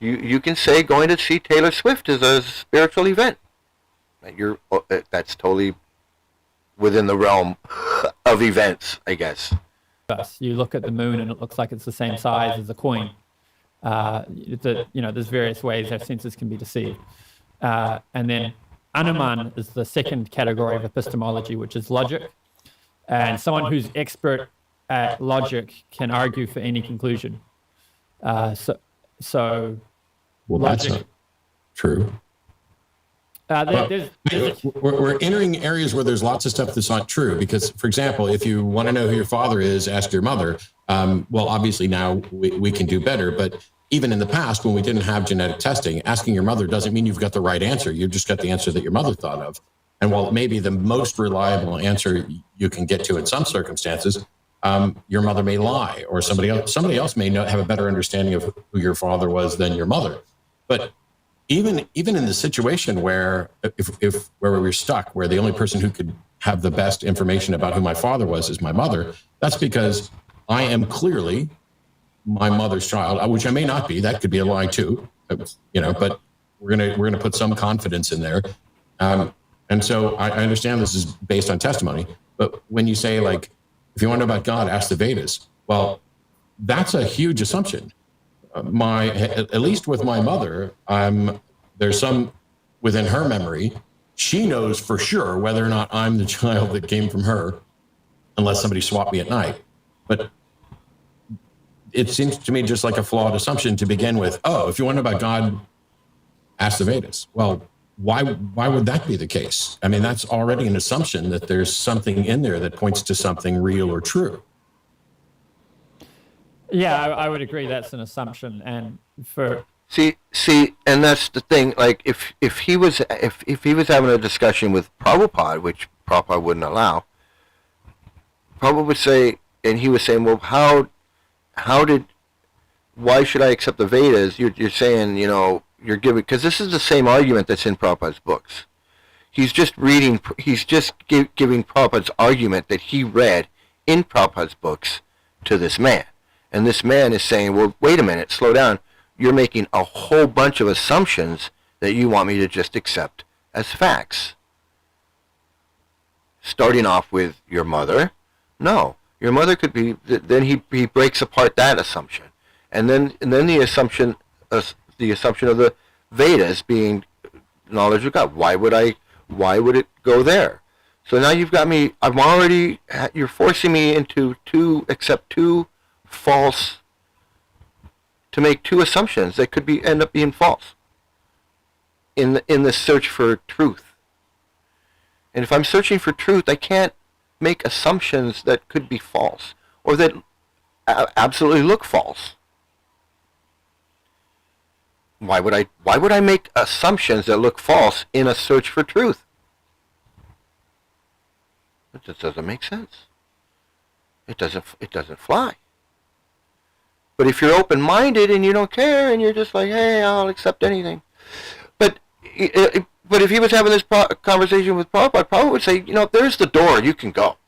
going to see Taylor Swift is a spiritual event. That's totally within the realm of events, I guess. You look at the moon and it looks like it's the same size as a coin. There's various ways our senses can be deceived. And then Anuman is the second category of epistemology, which is logic. And someone who's expert at logic can argue for any conclusion. So well, logic, that's not true. There's We're entering areas where there's lots of stuff that's not true. Because, for example, if you want to know who your father is, ask your mother. Well, obviously now we can do better. But even in the past, when we didn't have genetic testing, asking your mother doesn't mean you've got the right answer. You've just got the answer that your mother thought of. And while it may be the most reliable answer you can get to in some circumstances, your mother may lie, or somebody else may not have a better understanding of who your father was than your mother. But even in the situation where where we were stuck, where the only person who could have the best information about who my father was is my mother, that's because I am clearly my mother's child, which I may not be. That could be a lie too, but we're gonna put some confidence in there. And so I understand this is based on testimony, but when you say, like, if you want to know about God, ask the Vedas. Well, that's a huge assumption. At least with my mother, there's some within her memory. She knows for sure whether or not I'm the child that came from her, unless somebody swapped me at night. But it seems to me just like a flawed assumption to begin with. Oh, if you want to know about God, ask the Vedas. Well, why would that be the case? I mean, that's already an assumption that there's something in there that points to something real or true. Yeah, I would agree. That's an assumption. And see, and that's the thing. Like, if he was having a discussion with Prabhupada, which Prabhupada wouldn't allow, Prabhupada would say, and he was saying, well, why should I accept the Vedas? You're saying, you're giving, because this is the same argument that's in Prabhupada's books. He's just giving Prabhupada's argument that he read in Prabhupada's books to this man. And this man is saying, well, wait a minute, slow down. You're making a whole bunch of assumptions that you want me to just accept as facts. Starting off with your mother. No, your mother could be, then he breaks apart that assumption. And then the assumption of the Vedas being knowledge of God. Why would it go there? So now you've got me, you're forcing me into to make two assumptions that could end up being false in the search for truth. And if I'm searching for truth, I can't make assumptions that could be false or that absolutely look false. Why would I make assumptions that look false in a search for truth? It just doesn't make sense. It doesn't fly. But if you're open-minded and you don't care and you're just like, hey, I'll accept anything. But if he was having this conversation with Prabhupada, Prabhupada would say, there's the door, you can go.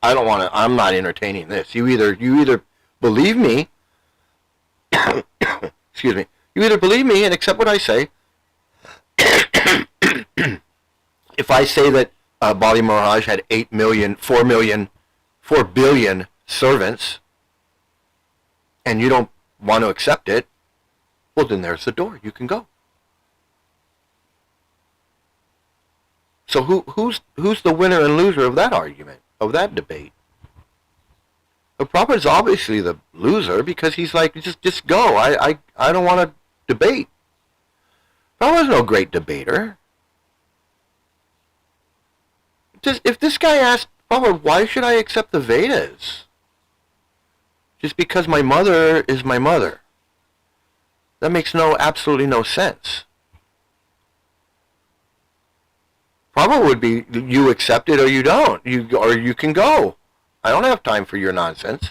I'm not entertaining this. You either believe me, excuse me, you either believe me and accept what I say. If I say that Bali Maharaj had 4 billion servants, and you don't want to accept it, well, then there's the door. You can go. So who's the winner and loser of that argument, of that debate? So Prabhupada's obviously the loser because he's like, just go. I don't want to debate. Prabhupada's no great debater. If this guy asked Prabhupada, why should I accept the Vedas? Just because my mother is my mother. That makes absolutely no sense. Prabhupada would be, you accept it or you don't. Or you can go. I don't have time for your nonsense.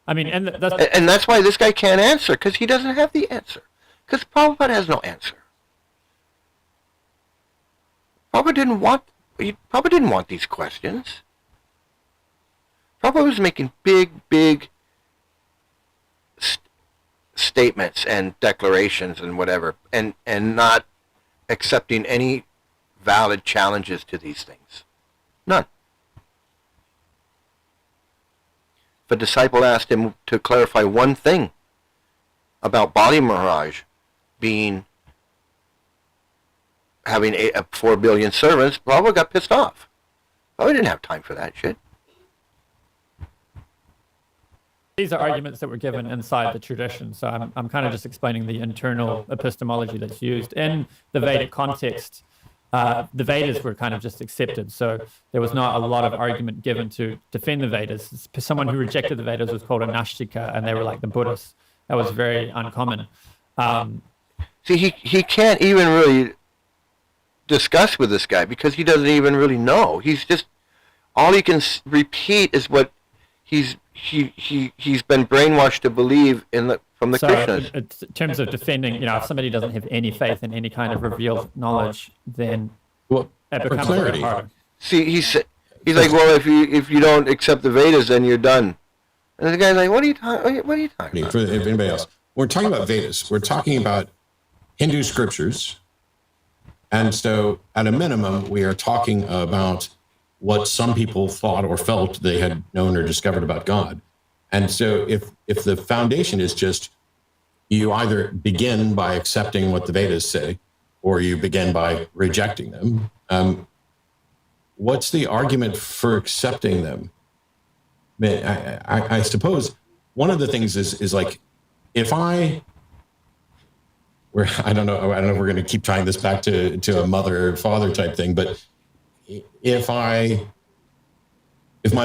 I mean, and that's why this guy can't answer, because he doesn't have the answer. Because Prabhupada has no answer. Prabhupada didn't want these questions. Prabhupada was making big statements and declarations and whatever, and not accepting any valid challenges to these things. None. If a disciple asked him to clarify one thing about Bali Maharaj having 4 billion servants, Prabhupada got pissed off. Prabhupada didn't have time for that shit. these are arguments that were given inside the tradition. So I'm kind of just explaining the internal epistemology that's used. In the Vedic context, the Vedas were kind of just accepted. So there was not a lot of argument given to defend the Vedas. Someone who rejected the Vedas was called a Nashtika, and they were like the Buddhists. That was very uncommon. See, he can't even really discuss with this guy because he doesn't even really know. He's just, all he can repeat is what he's been brainwashed to believe from the Krishnas. In terms of defending, if somebody doesn't have any faith in any kind of revealed knowledge, then it becomes very hard. See, he's like, well, if you don't accept the Vedas, then you're done. And the guy's like, what are you talking about? For anybody else, we're talking about Vedas. We're talking about Hindu scriptures. And so, at a minimum, we are talking about what some people thought or felt they had known or discovered about God. And so if the foundation is just, you either begin by accepting what the Vedas say, or you begin by rejecting them, what's the argument for accepting them? I suppose one of the things is like, I don't know if we're going to keep tying this back to a mother or father type thing, but if my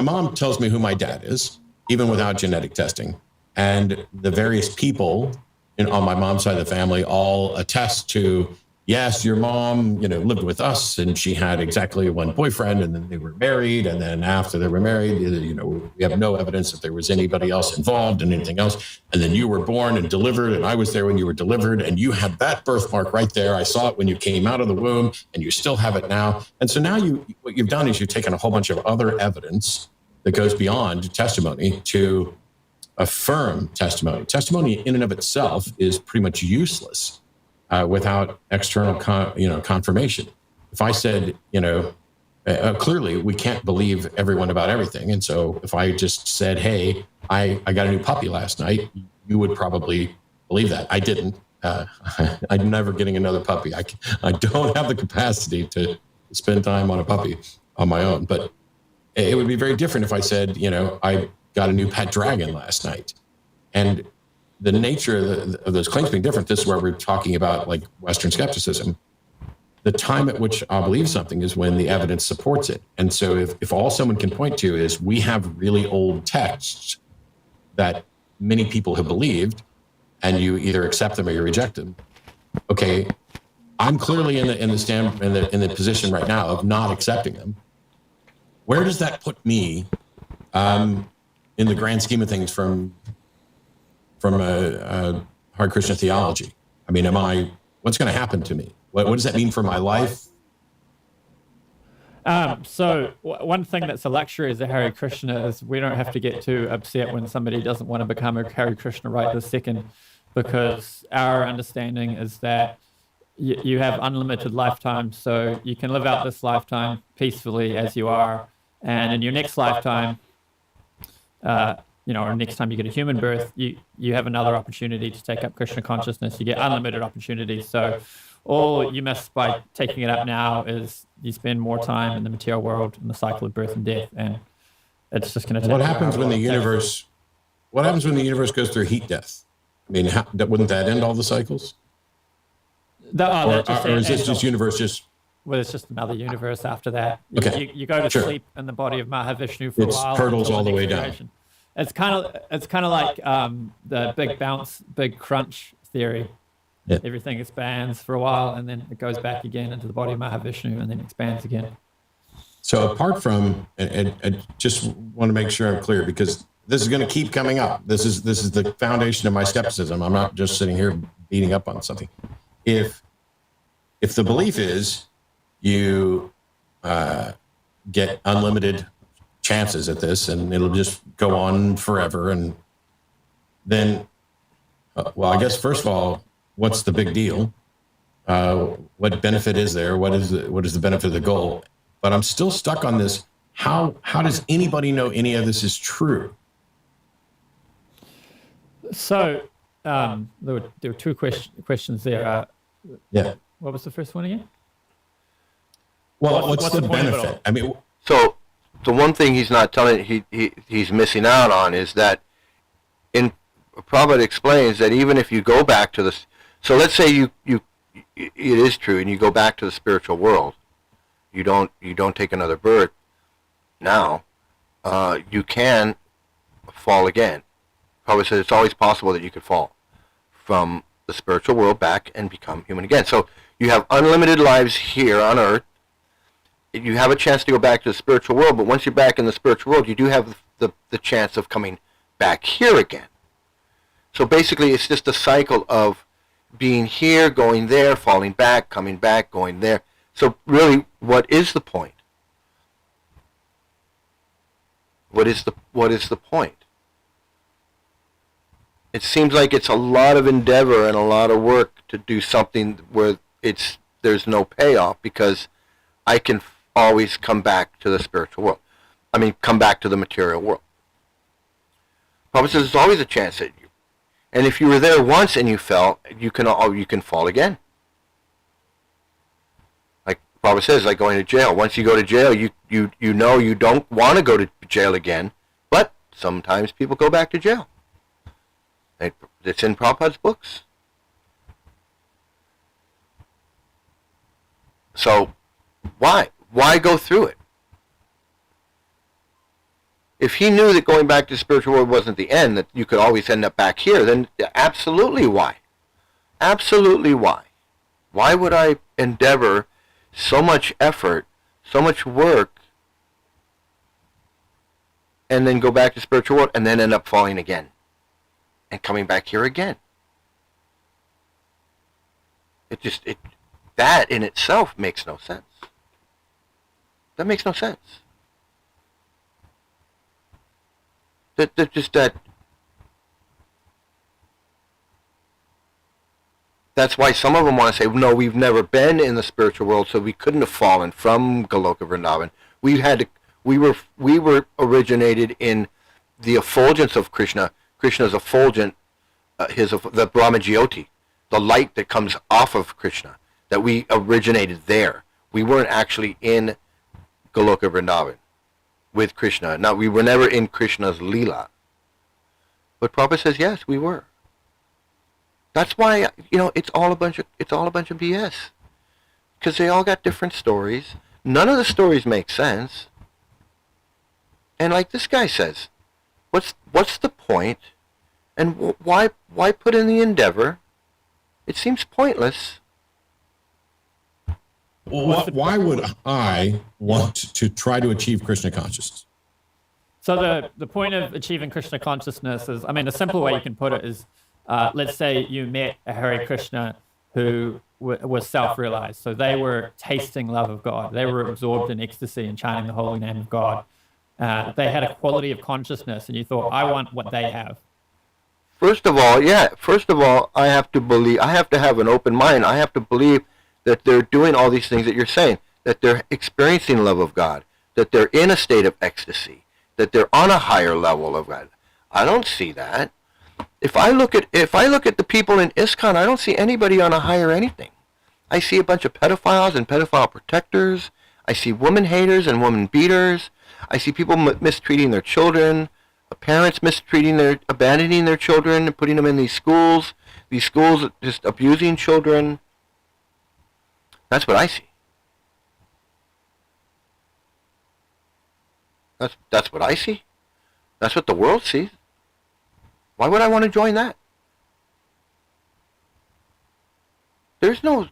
mom tells me who my dad is, even without genetic testing, and the various people on my mom's side of the family all attest to, yes, your mom, lived with us and she had exactly one boyfriend and then they were married. And then after they were married, we have no evidence that there was anybody else involved in anything else. And then you were born and delivered and I was there when you were delivered and you had that birthmark right there. I saw it when you came out of the womb and you still have it now. And so now what you've done is you've taken a whole bunch of other evidence that goes beyond testimony to affirm testimony. Testimony in and of itself is pretty much useless. Without external, confirmation. If I said, clearly we can't believe everyone about everything. And so if I just said, hey, I got a new puppy last night, you would probably believe that. I didn't. I'm never getting another puppy. I don't have the capacity to spend time on a puppy on my own. But it would be very different if I said, I got a new pet dragon last night. And the nature of those claims being different, this is where we're talking about like Western skepticism. The time at which I'll believe something is when the evidence supports it. And so if all someone can point to is we have really old texts that many people have believed, and you either accept them or you reject them. Okay, I'm clearly in the position right now of not accepting them. Where does that put me in the grand scheme of things from a Hare Krishna theology? I mean, what's going to happen to me? What does that mean for my life? So one thing that's a luxury as a Hare Krishna is we don't have to get too upset when somebody doesn't want to become a Hare Krishna right this second, because our understanding is that you have unlimited lifetime, so you can live out this lifetime peacefully as you are, and in your next lifetime, or next time you get a human birth, you have another opportunity to take up Krishna consciousness. You get unlimited opportunities. So all you miss by taking it up now is you spend more time in the material world in the cycle of birth and death. And it's just going to take. What happens when the universe? What happens when the universe goes through heat death? I mean, wouldn't that end all the cycles? Or is this just universe just? Well, it's just another universe after that. Okay. You go to sleep in the body of Mahavishnu for a while. It hurdles all the way down. It's kind of like the big crunch theory. Yeah. Everything expands for a while, and then it goes back again into the body of Mahavishnu, and then expands again. So apart from, and I just want to make sure I'm clear, because this is going to keep coming up. This is the foundation of my skepticism. I'm not just sitting here beating up on something. If the belief is you get unlimited chances at this, and it'll just go on forever, and then, well, I guess first of all, what's the big deal? What benefit is there? What is the benefit of the goal? But I'm still stuck on this. How does anybody know any of this is true? So there were two questions there. Yeah. What was the first one again? Well, what's the benefit? I mean, so the one thing he's not telling, he's missing out on is that in Prabhupada explains that even if you go back to this, so let's say it is true and you go back to the spiritual world, you don't take another birth now, you can fall again. Prabhupada says it's always possible that you could fall from the spiritual world back and become human again. So you have unlimited lives here on earth. You have a chance to go back to the spiritual world, but once you're back in the spiritual world, you do have the chance of coming back here again. So basically, it's just a cycle of being here, going there, falling back, coming back, going there. So really, what is the point? What is the point? It seems like it's a lot of endeavor and a lot of work to do something where there's no payoff, because I can always come back to the spiritual world. I mean, come back to the material world. Prabhupada says there's always a chance that you, and if you were there once and you fell, you can fall again. Like Prabhupada says, like going to jail. Once you go to jail, you know you don't want to go to jail again, but sometimes people go back to jail. It's in Prabhupada's books. So why go through it? If he knew that going back to the spiritual world wasn't the end, that you could always end up back here, then absolutely why? Absolutely why? Why would I endeavor so much effort, so much work, and then go back to the spiritual world and then end up falling again and coming back here again? That in itself makes no sense. That makes no sense. That's why some of them want to say, no, we've never been in the spiritual world, so we couldn't have fallen from Goloka Vrindavan. We were originated in the effulgence of Krishna. Krishna's effulgent, the Brahmajyoti, the light that comes off of Krishna, that we originated there. We weren't actually in Goloka Vrindavan with Krishna. Now, we were never in Krishna's Leela. But Prabhupada says, yes, we were. That's why, it's all a bunch of BS. Because they all got different stories. None of the stories make sense. And like this guy says, what's the point? And why put in the endeavor? It seems pointless. Well, why would I want to try to achieve Krishna consciousness? So the point of achieving Krishna consciousness is, a simple way you can put it is, let's say you met a Hare Krishna who was self-realized. So they were tasting love of God. They were absorbed in ecstasy and chanting the holy name of God. They had a quality of consciousness, and you thought, I want what they have. First of all, I have to believe, I have to have an open mind. I have to believe that they're doing all these things that you're saying, that they're experiencing love of God, that they're in a state of ecstasy, that they're on a higher level of God. I don't see that. If I look at the people in ISKCON, I don't see anybody on a higher anything. I see a bunch of pedophiles and pedophile protectors. I see woman haters and woman beaters. I see people mistreating their children, parents abandoning their children and putting them in these schools just abusing children. That's what I see. That's what I see. That's what the world sees. Why would I want to join that? There's no.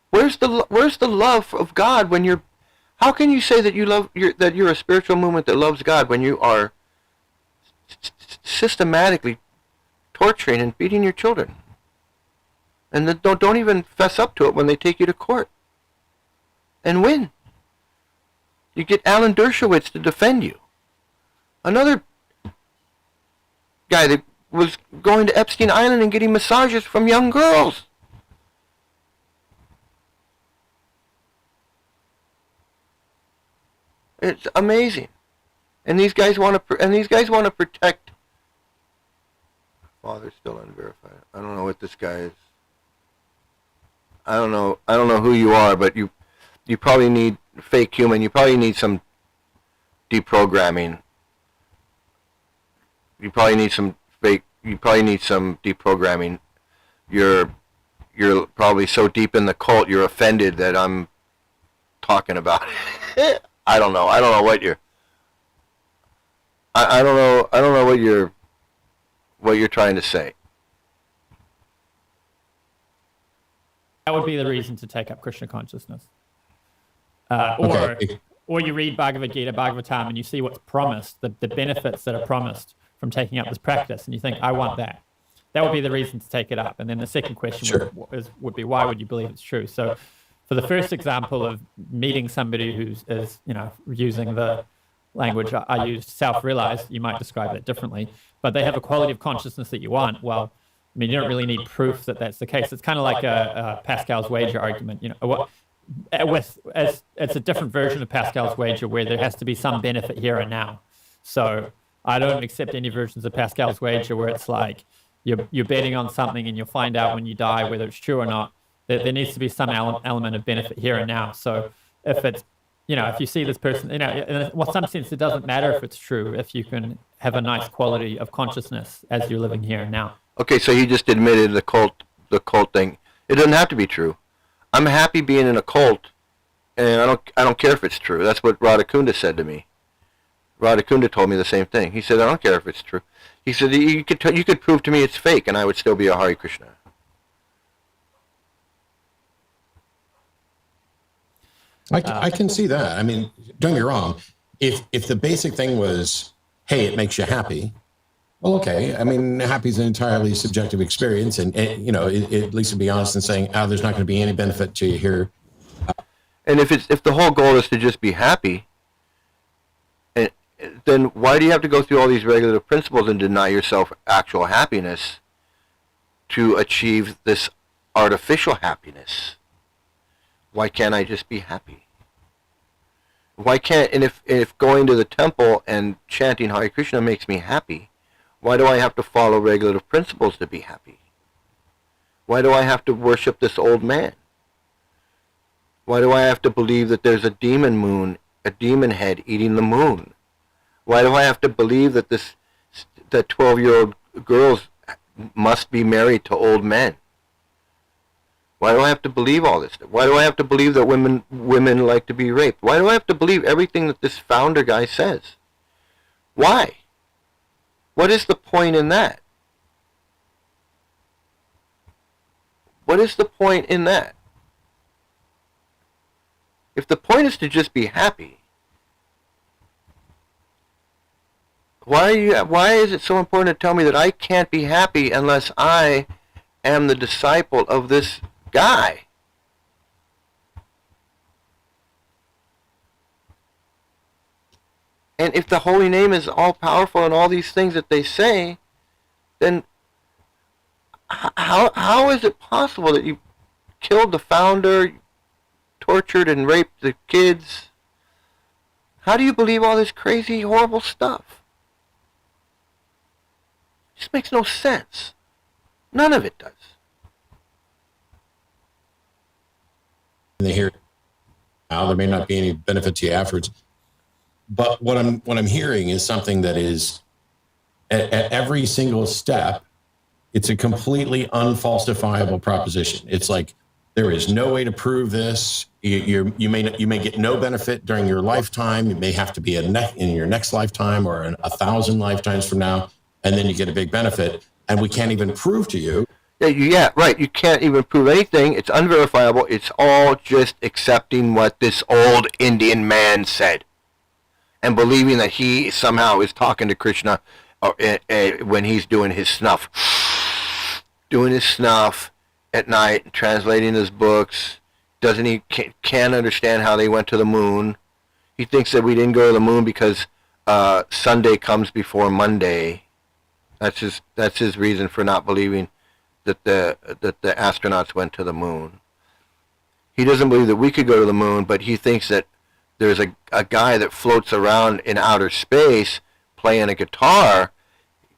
Where's the love of God when you're? How can you say that you're a spiritual movement that loves God when you are systematically torturing and beating your children, and then don't even fess up to it when they take you to court and win? You get Alan Dershowitz to defend you. Another guy that was going to Epstein Island and getting massages from young girls. It's amazing, and these guys want to protect. Father's still unverified. I don't know what this guy is. I don't know who you are, but you probably need fake human. You probably need some deprogramming. You probably need some deprogramming. You're probably so deep in the cult you're offended that I'm talking about it. I don't know what you're. I don't know what you're trying to say. That would be the reason to take up Krishna consciousness. Okay. Or you read Bhagavad Gita, Bhagavatam, and you see what's promised, the benefits that are promised from taking up this practice, and you think, I want that. That would be the reason to take it up. And then the second question would be, why would you believe it's true? So for the first example of meeting somebody who's using the language I used, self-realized, you might describe it differently, but they have a quality of consciousness that you want. Well, I mean, you don't really need proof that that's the case. It's kind of like a Pascal's wager argument. It's a different version of Pascal's wager where there has to be some benefit here and now. So I don't accept any versions of Pascal's wager where it's like you're betting on something and you'll find out when you die whether it's true or not. There needs to be some element of benefit here and now. So if it's, if you see this person, in some sense, it doesn't matter if it's true if you can have a nice quality of consciousness as you're living here and now. Okay, so he just admitted the cult thing. It doesn't have to be true. I'm happy being in a cult, and I don't care if it's true. That's what Radhakunda said to me. Radhakunda told me the same thing. He said, I don't care if it's true. He said, you could prove to me it's fake, and I would still be a Hare Krishna. I can see that. I mean, don't get me wrong. If the basic thing was, hey, it makes you happy, well, okay. I mean, happy is an entirely subjective experience, and at least to be honest in saying, there's not going to be any benefit to you here. And if the whole goal is to just be happy, then why do you have to go through all these regulative principles and deny yourself actual happiness to achieve this artificial happiness? Why can't I just be happy? Why can't, and if going to the temple and chanting Hare Krishna makes me happy, why do I have to follow regulative principles to be happy? Why do I have to worship this old man? Why do I have to believe that there's a demon head eating the moon? Why do I have to believe that that 12-year-old girls must be married to old men? Why do I have to believe all this stuff? Why do I have to believe that women like to be raped? Why do I have to believe everything that this founder guy says? Why? What is the point in that? What is the point in that? If the point is to just be happy, why is it so important to tell me that I can't be happy unless I am the disciple of this guy? And if the holy name is all powerful and all these things that they say, then how is it possible that you killed the founder, tortured and raped the kids? How do you believe all this crazy, horrible stuff? It just makes no sense. None of it does. They hear now while. There may not be any benefit to you afterwards. But what I'm hearing is something that is at every single step, it's a completely unfalsifiable proposition. It's like there is no way to prove this. You may get no benefit during your lifetime. It may have to be in your next lifetime or 1,000 lifetimes from now, and then you get a big benefit. And we can't even prove to you. Yeah, right. You can't even prove anything. It's unverifiable. It's all just accepting what this old Indian man said and believing that he somehow is talking to Krishna when he's doing his snuff. Doing his snuff at night, translating his books. Can't understand how they went to the moon. He thinks that we didn't go to the moon because Sunday comes before Monday. That's his reason for not believing that the astronauts went to the moon. He doesn't believe that we could go to the moon, but he thinks that there's a guy that floats around in outer space playing a guitar.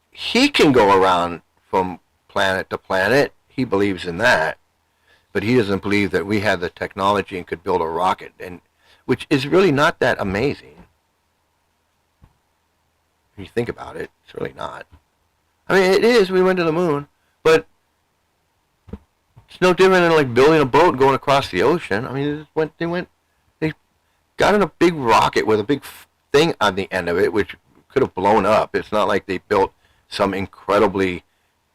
He can go around from planet to planet. He believes in that. But he doesn't believe that we had the technology and could build a rocket, and which is really not that amazing. If you think about it, it's really not. I mean, it is. We went to the moon, but it's no different than like building a boat and going across the ocean. I mean, they got in a big rocket with a big thing on the end of it, which could have blown up. It's not like they built some incredibly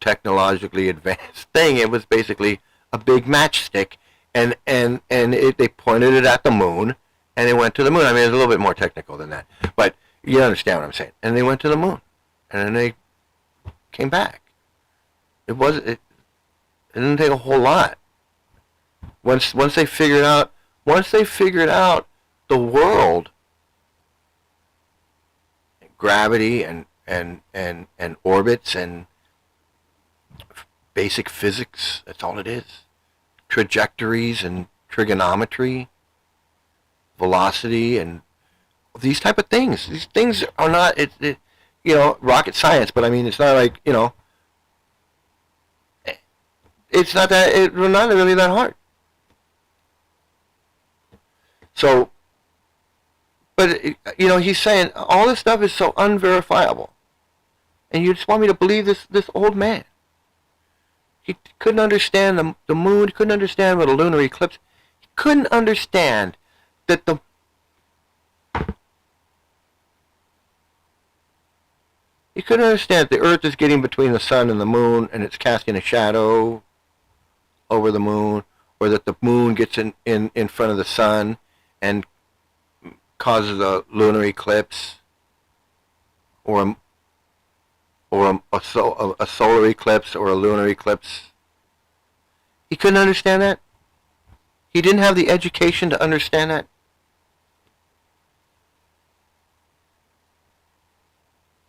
technologically advanced thing. It was basically a big matchstick, and they pointed it at the moon, and it went to the moon. I mean, it's a little bit more technical than that, but you understand what I'm saying. And they went to the moon, and then they came back. It didn't take a whole lot. Once they figured out the world, gravity and orbits and basic physics, that's all it is. Trajectories and trigonometry, velocity, and these type of things. These things are not rocket science, but I mean, it's not like, it's not really that hard. So, but he's saying all this stuff is so unverifiable, and you just want me to believe this old man. He couldn't understand the moon. He couldn't understand what a lunar eclipse. He couldn't understand that He couldn't understand that the Earth is getting between the sun and the moon, and it's casting a shadow over the moon, or that the moon gets in front of the sun and causes a lunar eclipse, or a solar eclipse, or a lunar eclipse. He couldn't understand that. He didn't have the education to understand that.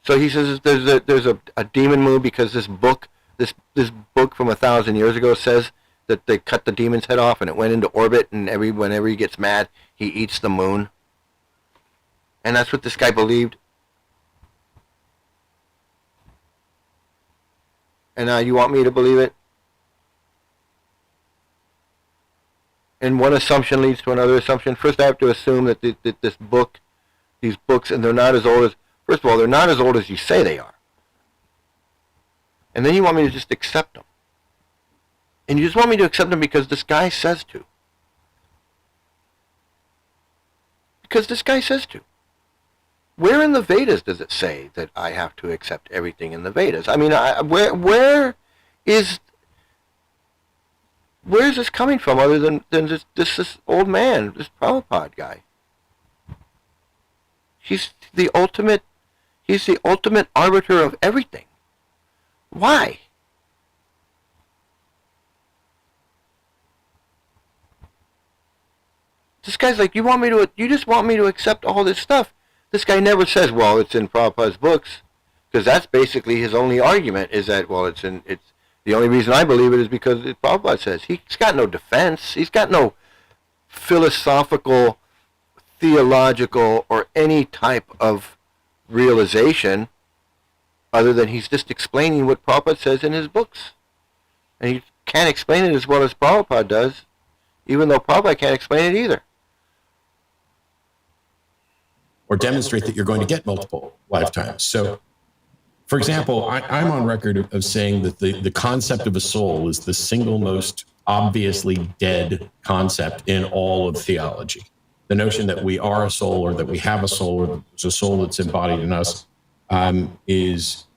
So he says there's a demon moon because this book from 1,000 years ago says that they cut the demon's head off and it went into orbit, and whenever he gets mad, he eats the moon. And that's what this guy believed. And now you want me to believe it? And one assumption leads to another assumption. First, I have to assume that these books, and they're not as old as. First of all, they're not as old as you say they are. And then you want me to just accept them. And you just want me to accept them because this guy says to. Because this guy says to. Where in the Vedas does it say that I have to accept everything in the Vedas? I mean, where is this coming from other than this old man, this Prabhupada guy? He's the ultimate arbiter of everything. Why? This guy's like, you just want me to accept all this stuff. This guy never says, well, it's in Prabhupada's books, because that's basically his only argument, is that, well, it's the only reason I believe it is because Prabhupada says. He's got no defense. He's got no philosophical, theological, or any type of realization other than he's just explaining what Prabhupada says in his books. And he can't explain it as well as Prabhupada does, even though Prabhupada can't explain it either. or demonstrate that you're going to get multiple lifetimes. So, for example, I'm on record of saying that the concept of a soul is the single most obviously dead concept in all of theology. The notion that we are a soul, or that we have a soul, or there's a soul that's embodied in us, is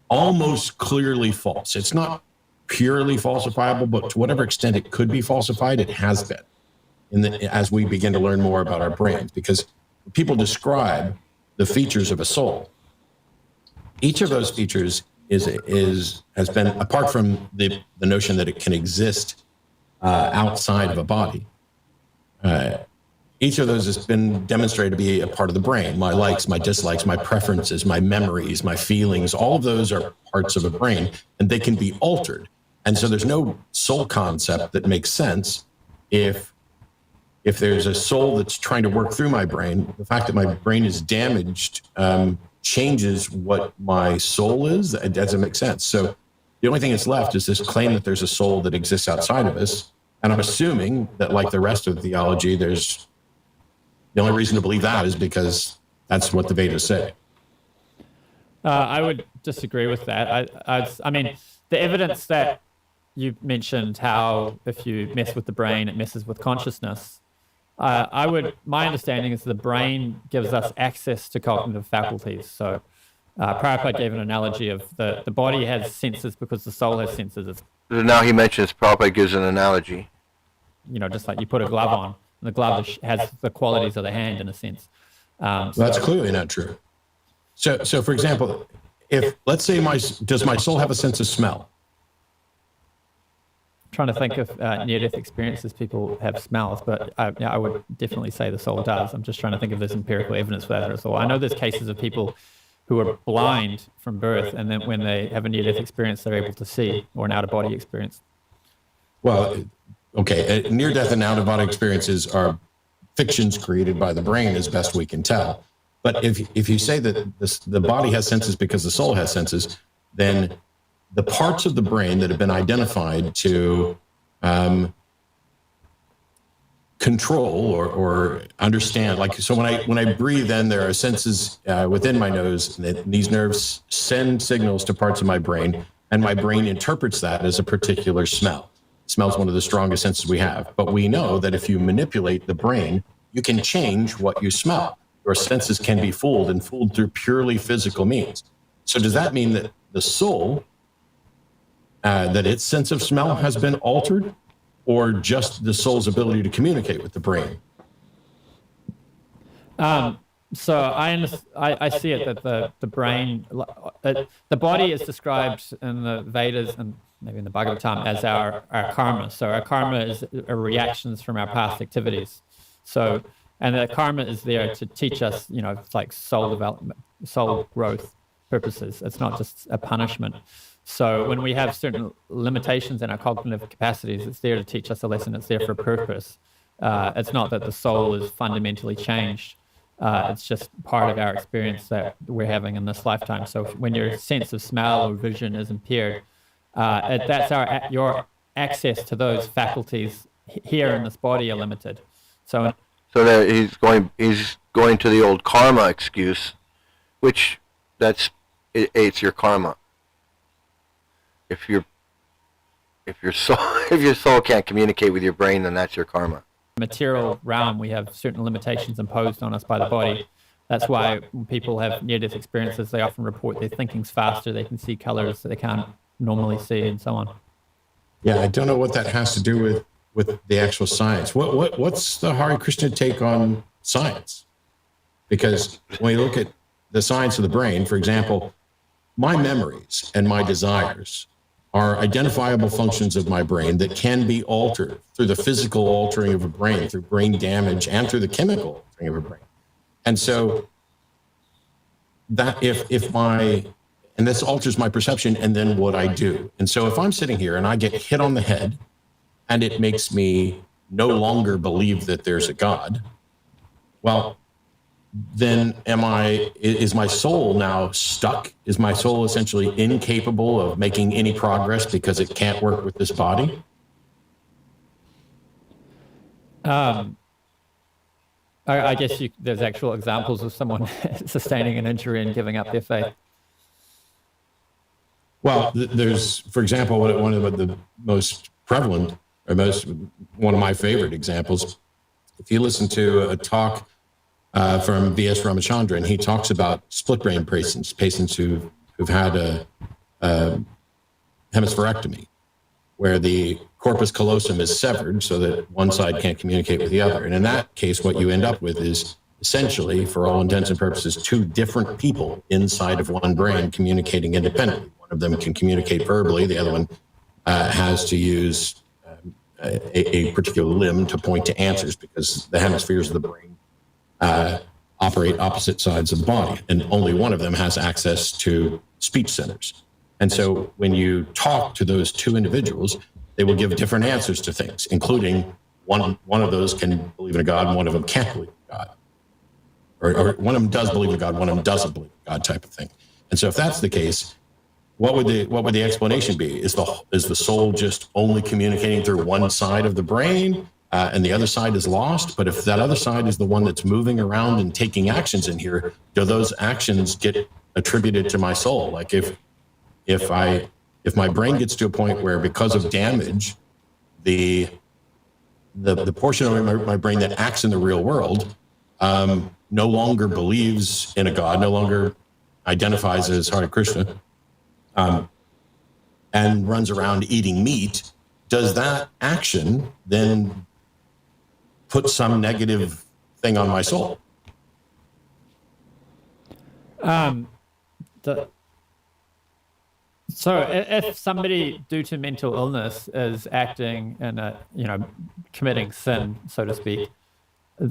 almost clearly false. It's not purely falsifiable, but to whatever extent it could be falsified, it has been as we begin to learn more about our brains, because people describe the features of a soul. Each of those features has been, apart from the notion that it can exist outside of a body, each of those has been demonstrated to be a part of the brain. My likes, my dislikes, my preferences, my memories, my feelings, all of those are parts of a brain, and they can be altered. And so there's no soul concept that makes sense if there's a soul that's trying to work through my brain. The fact that my brain is damaged changes what my soul is. It doesn't make sense. So the only thing that's left is this claim that there's a soul that exists outside of us. And I'm assuming that, like the rest of theology, the only reason to believe that is because that's what the Vedas say. I would disagree with that. I mean, the evidence that you mentioned, how if you mess with the brain, it messes with consciousness. My understanding is the brain gives us access to cognitive faculties. So Prabhupada gave an analogy of the body has senses because the soul has senses. Now he mentions Prabhupada gives an analogy. Just like you put a glove on, and the glove has the qualities of the hand in a sense. Well, that's clearly not true. So for example, if let's say does my soul have a sense of smell? Trying to think of near-death experiences people have smells, but I would definitely say the soul does. I'm just trying to think if there's empirical evidence for that at all. I know there's cases of people who are blind from birth, and then when they have a near-death experience, they're able to see, or an out-of-body experience. Well, okay, near-death and out-of-body experiences are fictions created by the brain, as best we can tell. But if you say that the body has senses because the soul has senses, then the parts of the brain that have been identified to control or understand, like, so when I breathe in, there are senses within my nose, and these nerves send signals to parts of my brain, and my brain interprets that as a particular smell. Smell's one of the strongest senses we have, but we know that if you manipulate the brain, you can change what you smell. Your senses can be fooled, and fooled through purely physical means. So does that mean that the soul, that its sense of smell has been altered, or just the soul's ability to communicate with the brain? So I see it that the brain, the body is described in the Vedas and maybe in the Bhagavatam as our karma. So our karma is reactions from our past activities. So, and the karma is there to teach us, it's like soul development, soul growth purposes. It's not just a punishment. So when we have certain limitations in our cognitive capacities, it's there to teach us a lesson. It's there for a purpose. It's not that the soul is fundamentally changed. It's just part of our experience that we're having in this lifetime. So when your sense of smell or vision is impaired, that's your access to those faculties here in this body are limited. So that he's going to the old karma excuse, which it's your karma. If your soul can't communicate with your brain, then that's your karma. Material realm, we have certain limitations imposed on us by the body. That's why when people have near-death experiences, they often report their thinking's faster, they can see colors that they can't normally see, and so on. Yeah, I don't know what that has to do with the actual science. What's the Hare Krishna take on science? Because when you look at the science of the brain, for example, my memories and my desires are identifiable functions of my brain that can be altered through the physical altering of a brain, through brain damage, and through the chemical altering of a brain. And so that and this alters my perception and then what I do. And so if I'm sitting here and I get hit on the head and it makes me no longer believe that there's a God, well, then is my soul now stuck? Is my soul essentially incapable of making any progress because it can't work with this body? I guess there's actual examples of someone sustaining an injury and giving up their faith. Well, there's, for example, one of the most prevalent, or one of my favorite examples. If you listen to a talk from V.S. Ramachandran, he talks about split brain patients who've had a hemispherectomy, where the corpus callosum is severed so that one side can't communicate with the other. And in that case, what you end up with is essentially, for all intents and purposes, two different people inside of one brain communicating independently. One of them can communicate verbally, the other one has to use a particular limb to point to answers, because the hemispheres of the brain operate opposite sides of the body, and only one of them has access to speech centers. And so when you talk to those two individuals, they will give different answers to things, including one of those can believe in a God and one of them can't believe in God. Or one of them does believe in God, one of them doesn't believe in God, type of thing. And so if that's the case, what would the explanation be? Is the soul just only communicating through one side of the brain and the other side is lost? But if that other side is the one that's moving around and taking actions in here, do those actions get attributed to my soul? Like if my brain gets to a point where, because of damage, the portion of my brain that acts in the real world no longer believes in a God, no longer identifies as Hare Krishna, and runs around eating meat, does that action then put some negative thing on my soul? So if somebody, due to mental illness, is acting in committing sin, so to speak,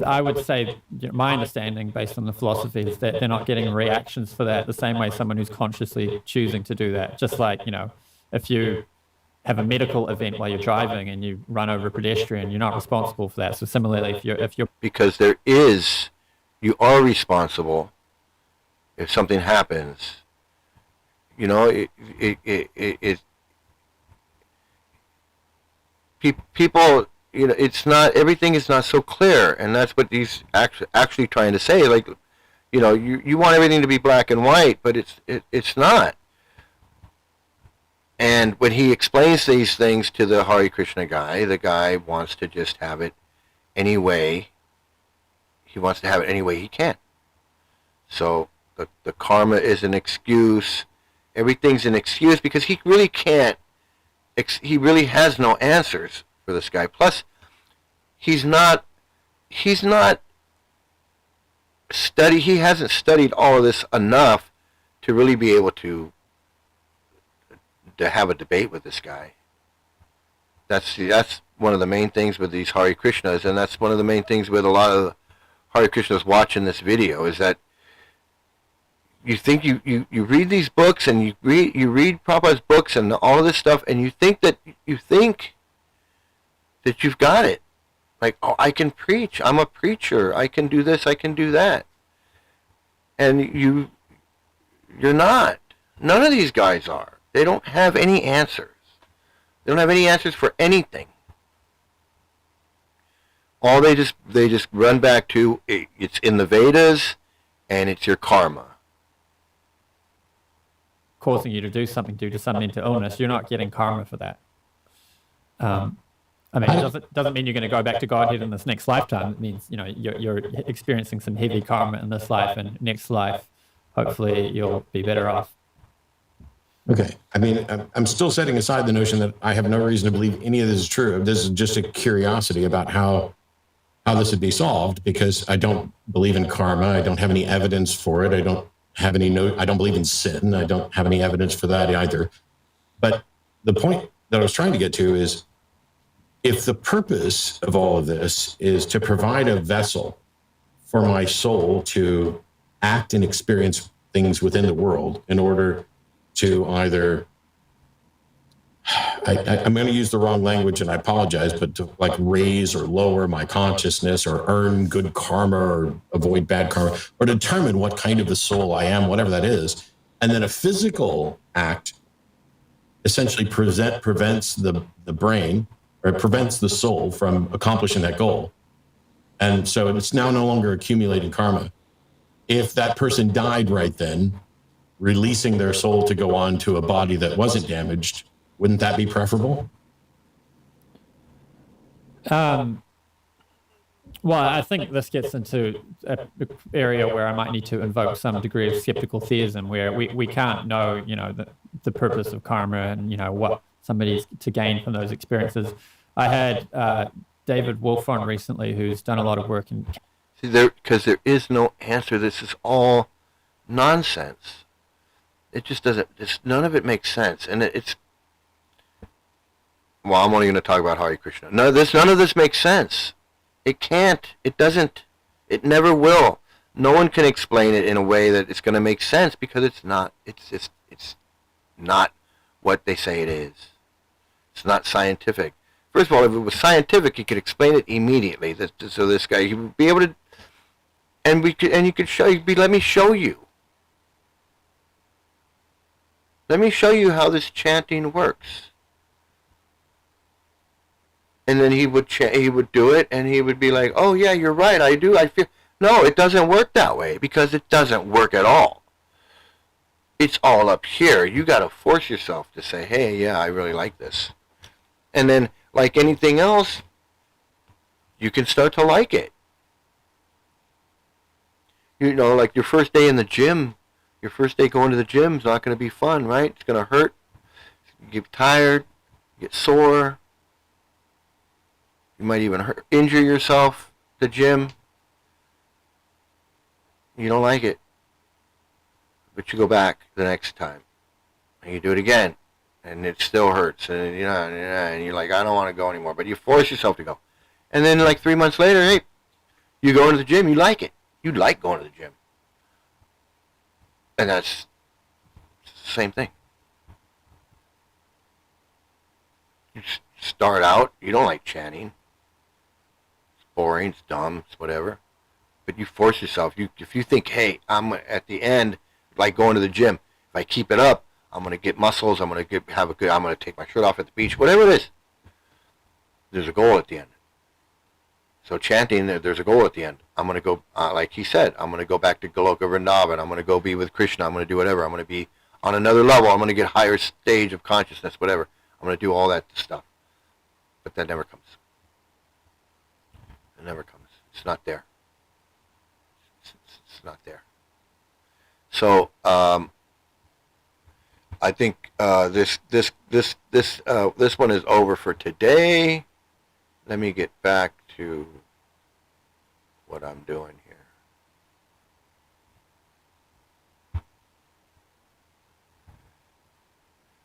I would say, my understanding based on the philosophy is that they're not getting reactions for that the same way someone who's consciously choosing to do that. Just like, if you have a medical event while you're driving and you run over a pedestrian, you're not responsible for that. So similarly, if you're because you are responsible if something happens. People, it's not, everything is not so clear, and that's what he's actually trying to say. Like, you want everything to be black and white, but it's not. And when he explains these things to the Hare Krishna guy, the guy wants to just have it any way. He wants to have it any way he can. So the karma is an excuse. Everything's an excuse, because he really can't. He really has no answers for this guy. Plus, he's not study. He hasn't studied all of this enough to really be able to have a debate with this guy. That's one of the main things with these Hare Krishnas, and that's one of the main things with a lot of Hare Krishnas watching this video, is that you think you read these books, and you read Prabhupada's books and all of this stuff, and you think that you've got it. Like, oh, I can preach. I'm a preacher. I can do this. I can do that. And you're not. None of these guys are. They don't have any answers. They don't have any answers for anything. All they just run back to, it's in the Vedas, and it's your karma. Causing you to do something due to some mental illness, you're not getting karma for that. It doesn't mean you're going to go back to Godhead in this next lifetime. It means, you're experiencing some heavy karma in this life, and next life, hopefully you'll be better off. Okay. I'm still setting aside the notion that I have no reason to believe any of this is true. This is just a curiosity about how this would be solved, because I don't believe in karma. I don't have any evidence for it. I don't believe in sin. I don't have any evidence for that either. But the point that I was trying to get to is, if the purpose of all of this is to provide a vessel for my soul to act and experience things within the world in order to either, I'm going to use the wrong language and I apologize, but to like raise or lower my consciousness, or earn good karma or avoid bad karma, or determine what kind of a soul I am, whatever that is. And then a physical act essentially prevents the brain, or it prevents the soul from accomplishing that goal. And so it's now no longer accumulating karma. If that person died right then, releasing their soul to go on to a body that wasn't damaged, wouldn't that be preferable? Well, I think this gets into an area where I might need to invoke some degree of skeptical theism, where we can't know, the purpose of karma and, what somebody's to gain from those experiences. I had David Wolf on recently, who's done a lot of work in... Because there is no answer. This is all nonsense. It just doesn't, none of it makes sense. And it's, well, I'm only going to talk about Hare Krishna. None of this makes sense. It can't. It doesn't. It never will. No one can explain it in a way that it's going to make sense, because it's not. It's not what they say it is. It's not scientific. First of all, if it was scientific, he could explain it immediately. So this guy, he would be able to, and you could show. Let me show you. Let me show you how this chanting works. And then he would do it, and he would be like, "Oh yeah, you're right. I do. I feel." No, it doesn't work that way, because it doesn't work at all. It's all up here. You got to force yourself to say, "Hey, yeah, I really like this," and then, like anything else, you can start to like it. Like your first day in the gym, your first day going to the gym is not going to be fun, right? It's going to hurt. You get tired, you get sore. You might even injure yourself at the gym. You don't like it. But you go back the next time. And you do it again. And it still hurts. And you're like, I don't want to go anymore. But you force yourself to go. And then like 3 months later, hey, you go into the gym, you like it. You like going to the gym. And that's the same thing. You start out, you don't like chanting. Boring, it's dumb, it's whatever. But you force yourself. If you think, hey, I'm at the end, like going to the gym. If I keep it up, I'm gonna get muscles. I'm gonna take my shirt off at the beach. Whatever it is, there's a goal at the end. So chanting, there's a goal at the end. I'm gonna go, like he said, I'm gonna go back to Goloka Vrindavan. I'm gonna go be with Krishna. I'm gonna do whatever. I'm gonna be on another level. I'm gonna get higher stage of consciousness. Whatever. I'm gonna do all that stuff. But that never comes. It never comes. It's not there. It's not there. So I think this one is over for today. Let me get back to what I'm doing here.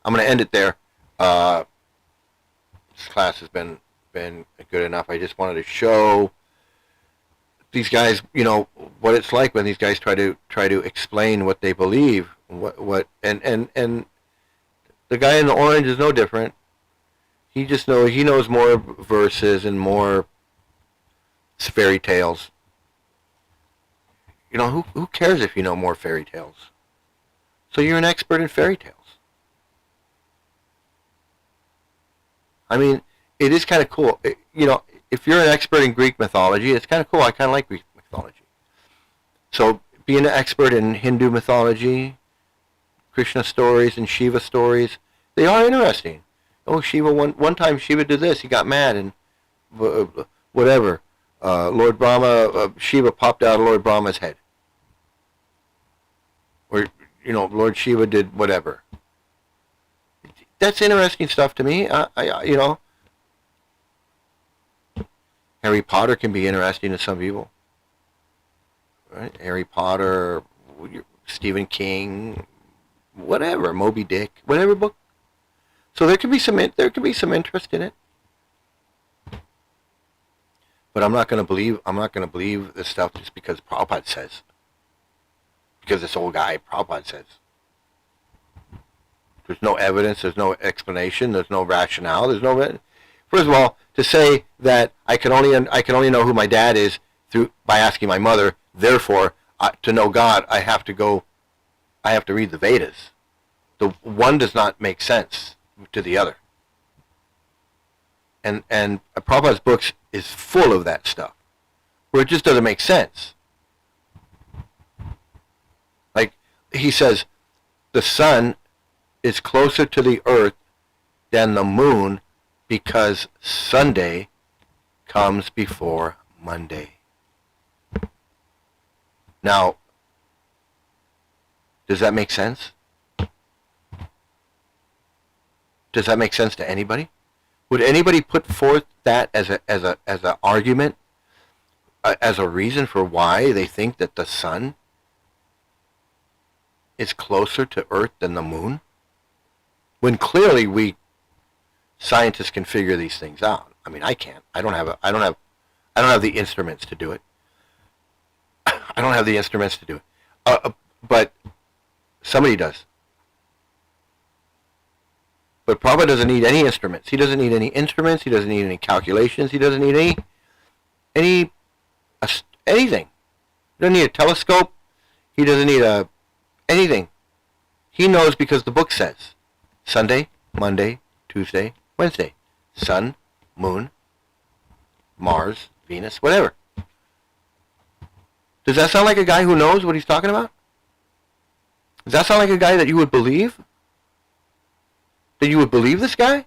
I'm going to end it there. This class has been good enough. I just wanted to show these guys, what it's like when these guys try to explain what they believe. And the guy in the orange is no different. He knows more verses and more fairy tales. Who cares if you know more fairy tales? So you're an expert in fairy tales. I mean, it is kind of cool. If you're an expert in Greek mythology, it's kind of cool. I kind of like Greek mythology. So being an expert in Hindu mythology, Krishna stories and Shiva stories, they are interesting. Oh, Shiva, one time Shiva did this. He got mad and whatever. Lord Brahma, Shiva popped out of Lord Brahma's head. Or, Lord Shiva did whatever. That's interesting stuff to me. Harry Potter can be interesting to some people. Right? Harry Potter, Stephen King, whatever, Moby Dick, whatever book. So there can be some interest in it. But I'm not going to believe this stuff just because Prabhupada says. Because this old guy Prabhupada says. There's no evidence, there's no explanation, there's no rationale, First of all, to say that I can only know who my dad is by asking my mother, therefore, to know God, I have to read the Vedas. The one does not make sense to the other. And Prabhupada's books is full of that stuff, where it just doesn't make sense. Like he says, the sun is closer to the earth than the moon because Sunday comes before Monday. Now, does that make sense? Does that make sense to anybody? Would anybody put forth that as an argument, as a reason for why they think that the sun is closer to Earth than the moon? When clearly scientists can figure these things out. I mean, I can't. I don't have the instruments to do it. I don't have the instruments to do it. But somebody does. But Prabhupada doesn't need any instruments. He doesn't need any instruments. He doesn't need any calculations. He doesn't need anything. He doesn't need a telescope. He doesn't need anything. He knows because the book says. Sunday, Monday, Tuesday, Wednesday. Sun, moon, Mars, Venus, whatever. Does that sound like a guy who knows what he's talking about? Does that sound like a guy that you would believe? That you would believe this guy?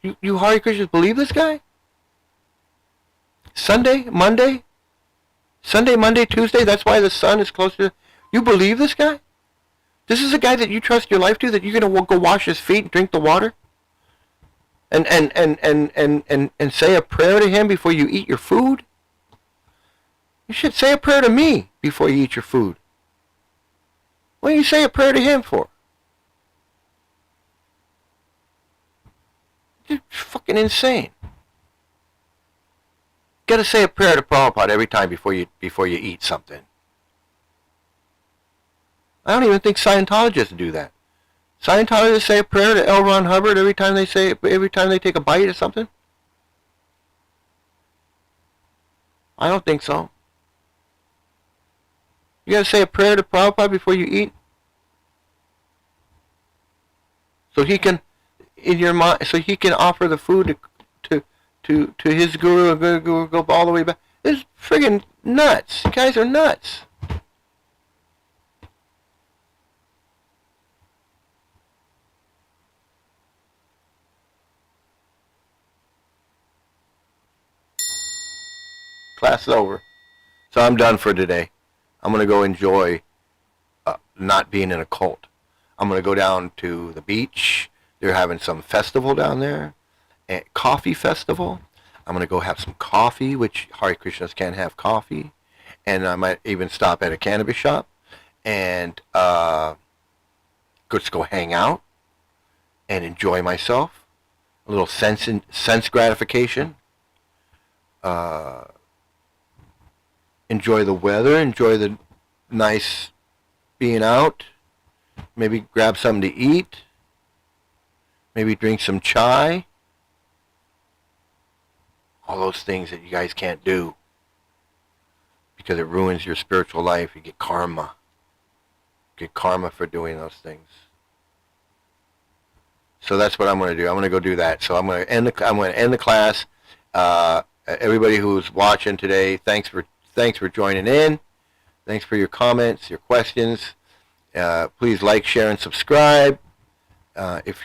You Hare Krishnas believe this guy? Sunday, Monday, Tuesday, that's why the sun is closer. You believe this guy? This is a guy that you trust your life to, that you're going to go wash his feet and drink the water? And say a prayer to him before you eat your food? You should say a prayer to me before you eat your food. What do you say a prayer to him for? You're fucking insane. You gotta say a prayer to Prabhupada every time before you eat something. I don't even think Scientologists do that. Scientologists say a prayer to L. Ron Hubbard every time they take a bite of something? I don't think so. You gotta say a prayer to Prabhupada before you eat, so he can, in your mind, so he can offer the food to his guru. Guru go all the way back. This is friggin' nuts. You guys are nuts. Class is over, so I'm done for today. I'm going to go enjoy not being in a cult. I'm going to go down to the beach. They're having some festival down there, a coffee festival. I'm going to go have some coffee, which Hare Krishnas can't have coffee. And I might even stop at a cannabis shop and just go hang out and enjoy myself. A little sense gratification. Enjoy the weather, enjoy the nice being out, maybe grab something to eat, maybe drink some chai. All those things that you guys can't do because it ruins your spiritual life. You get karma. You get karma for doing those things. So that's what I'm going to do. I'm going to go do that. So I'm going to end the class. Everybody who's watching today, thanks for joining in. Thanks for your comments, your questions. Please like, share, and subscribe. If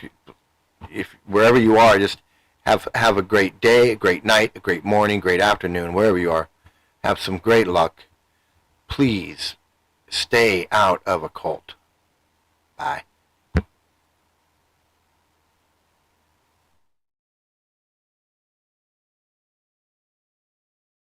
wherever you are, just have a great day, a great night, a great morning, great afternoon, wherever you are. Have some great luck. Please stay out of a cult. Bye.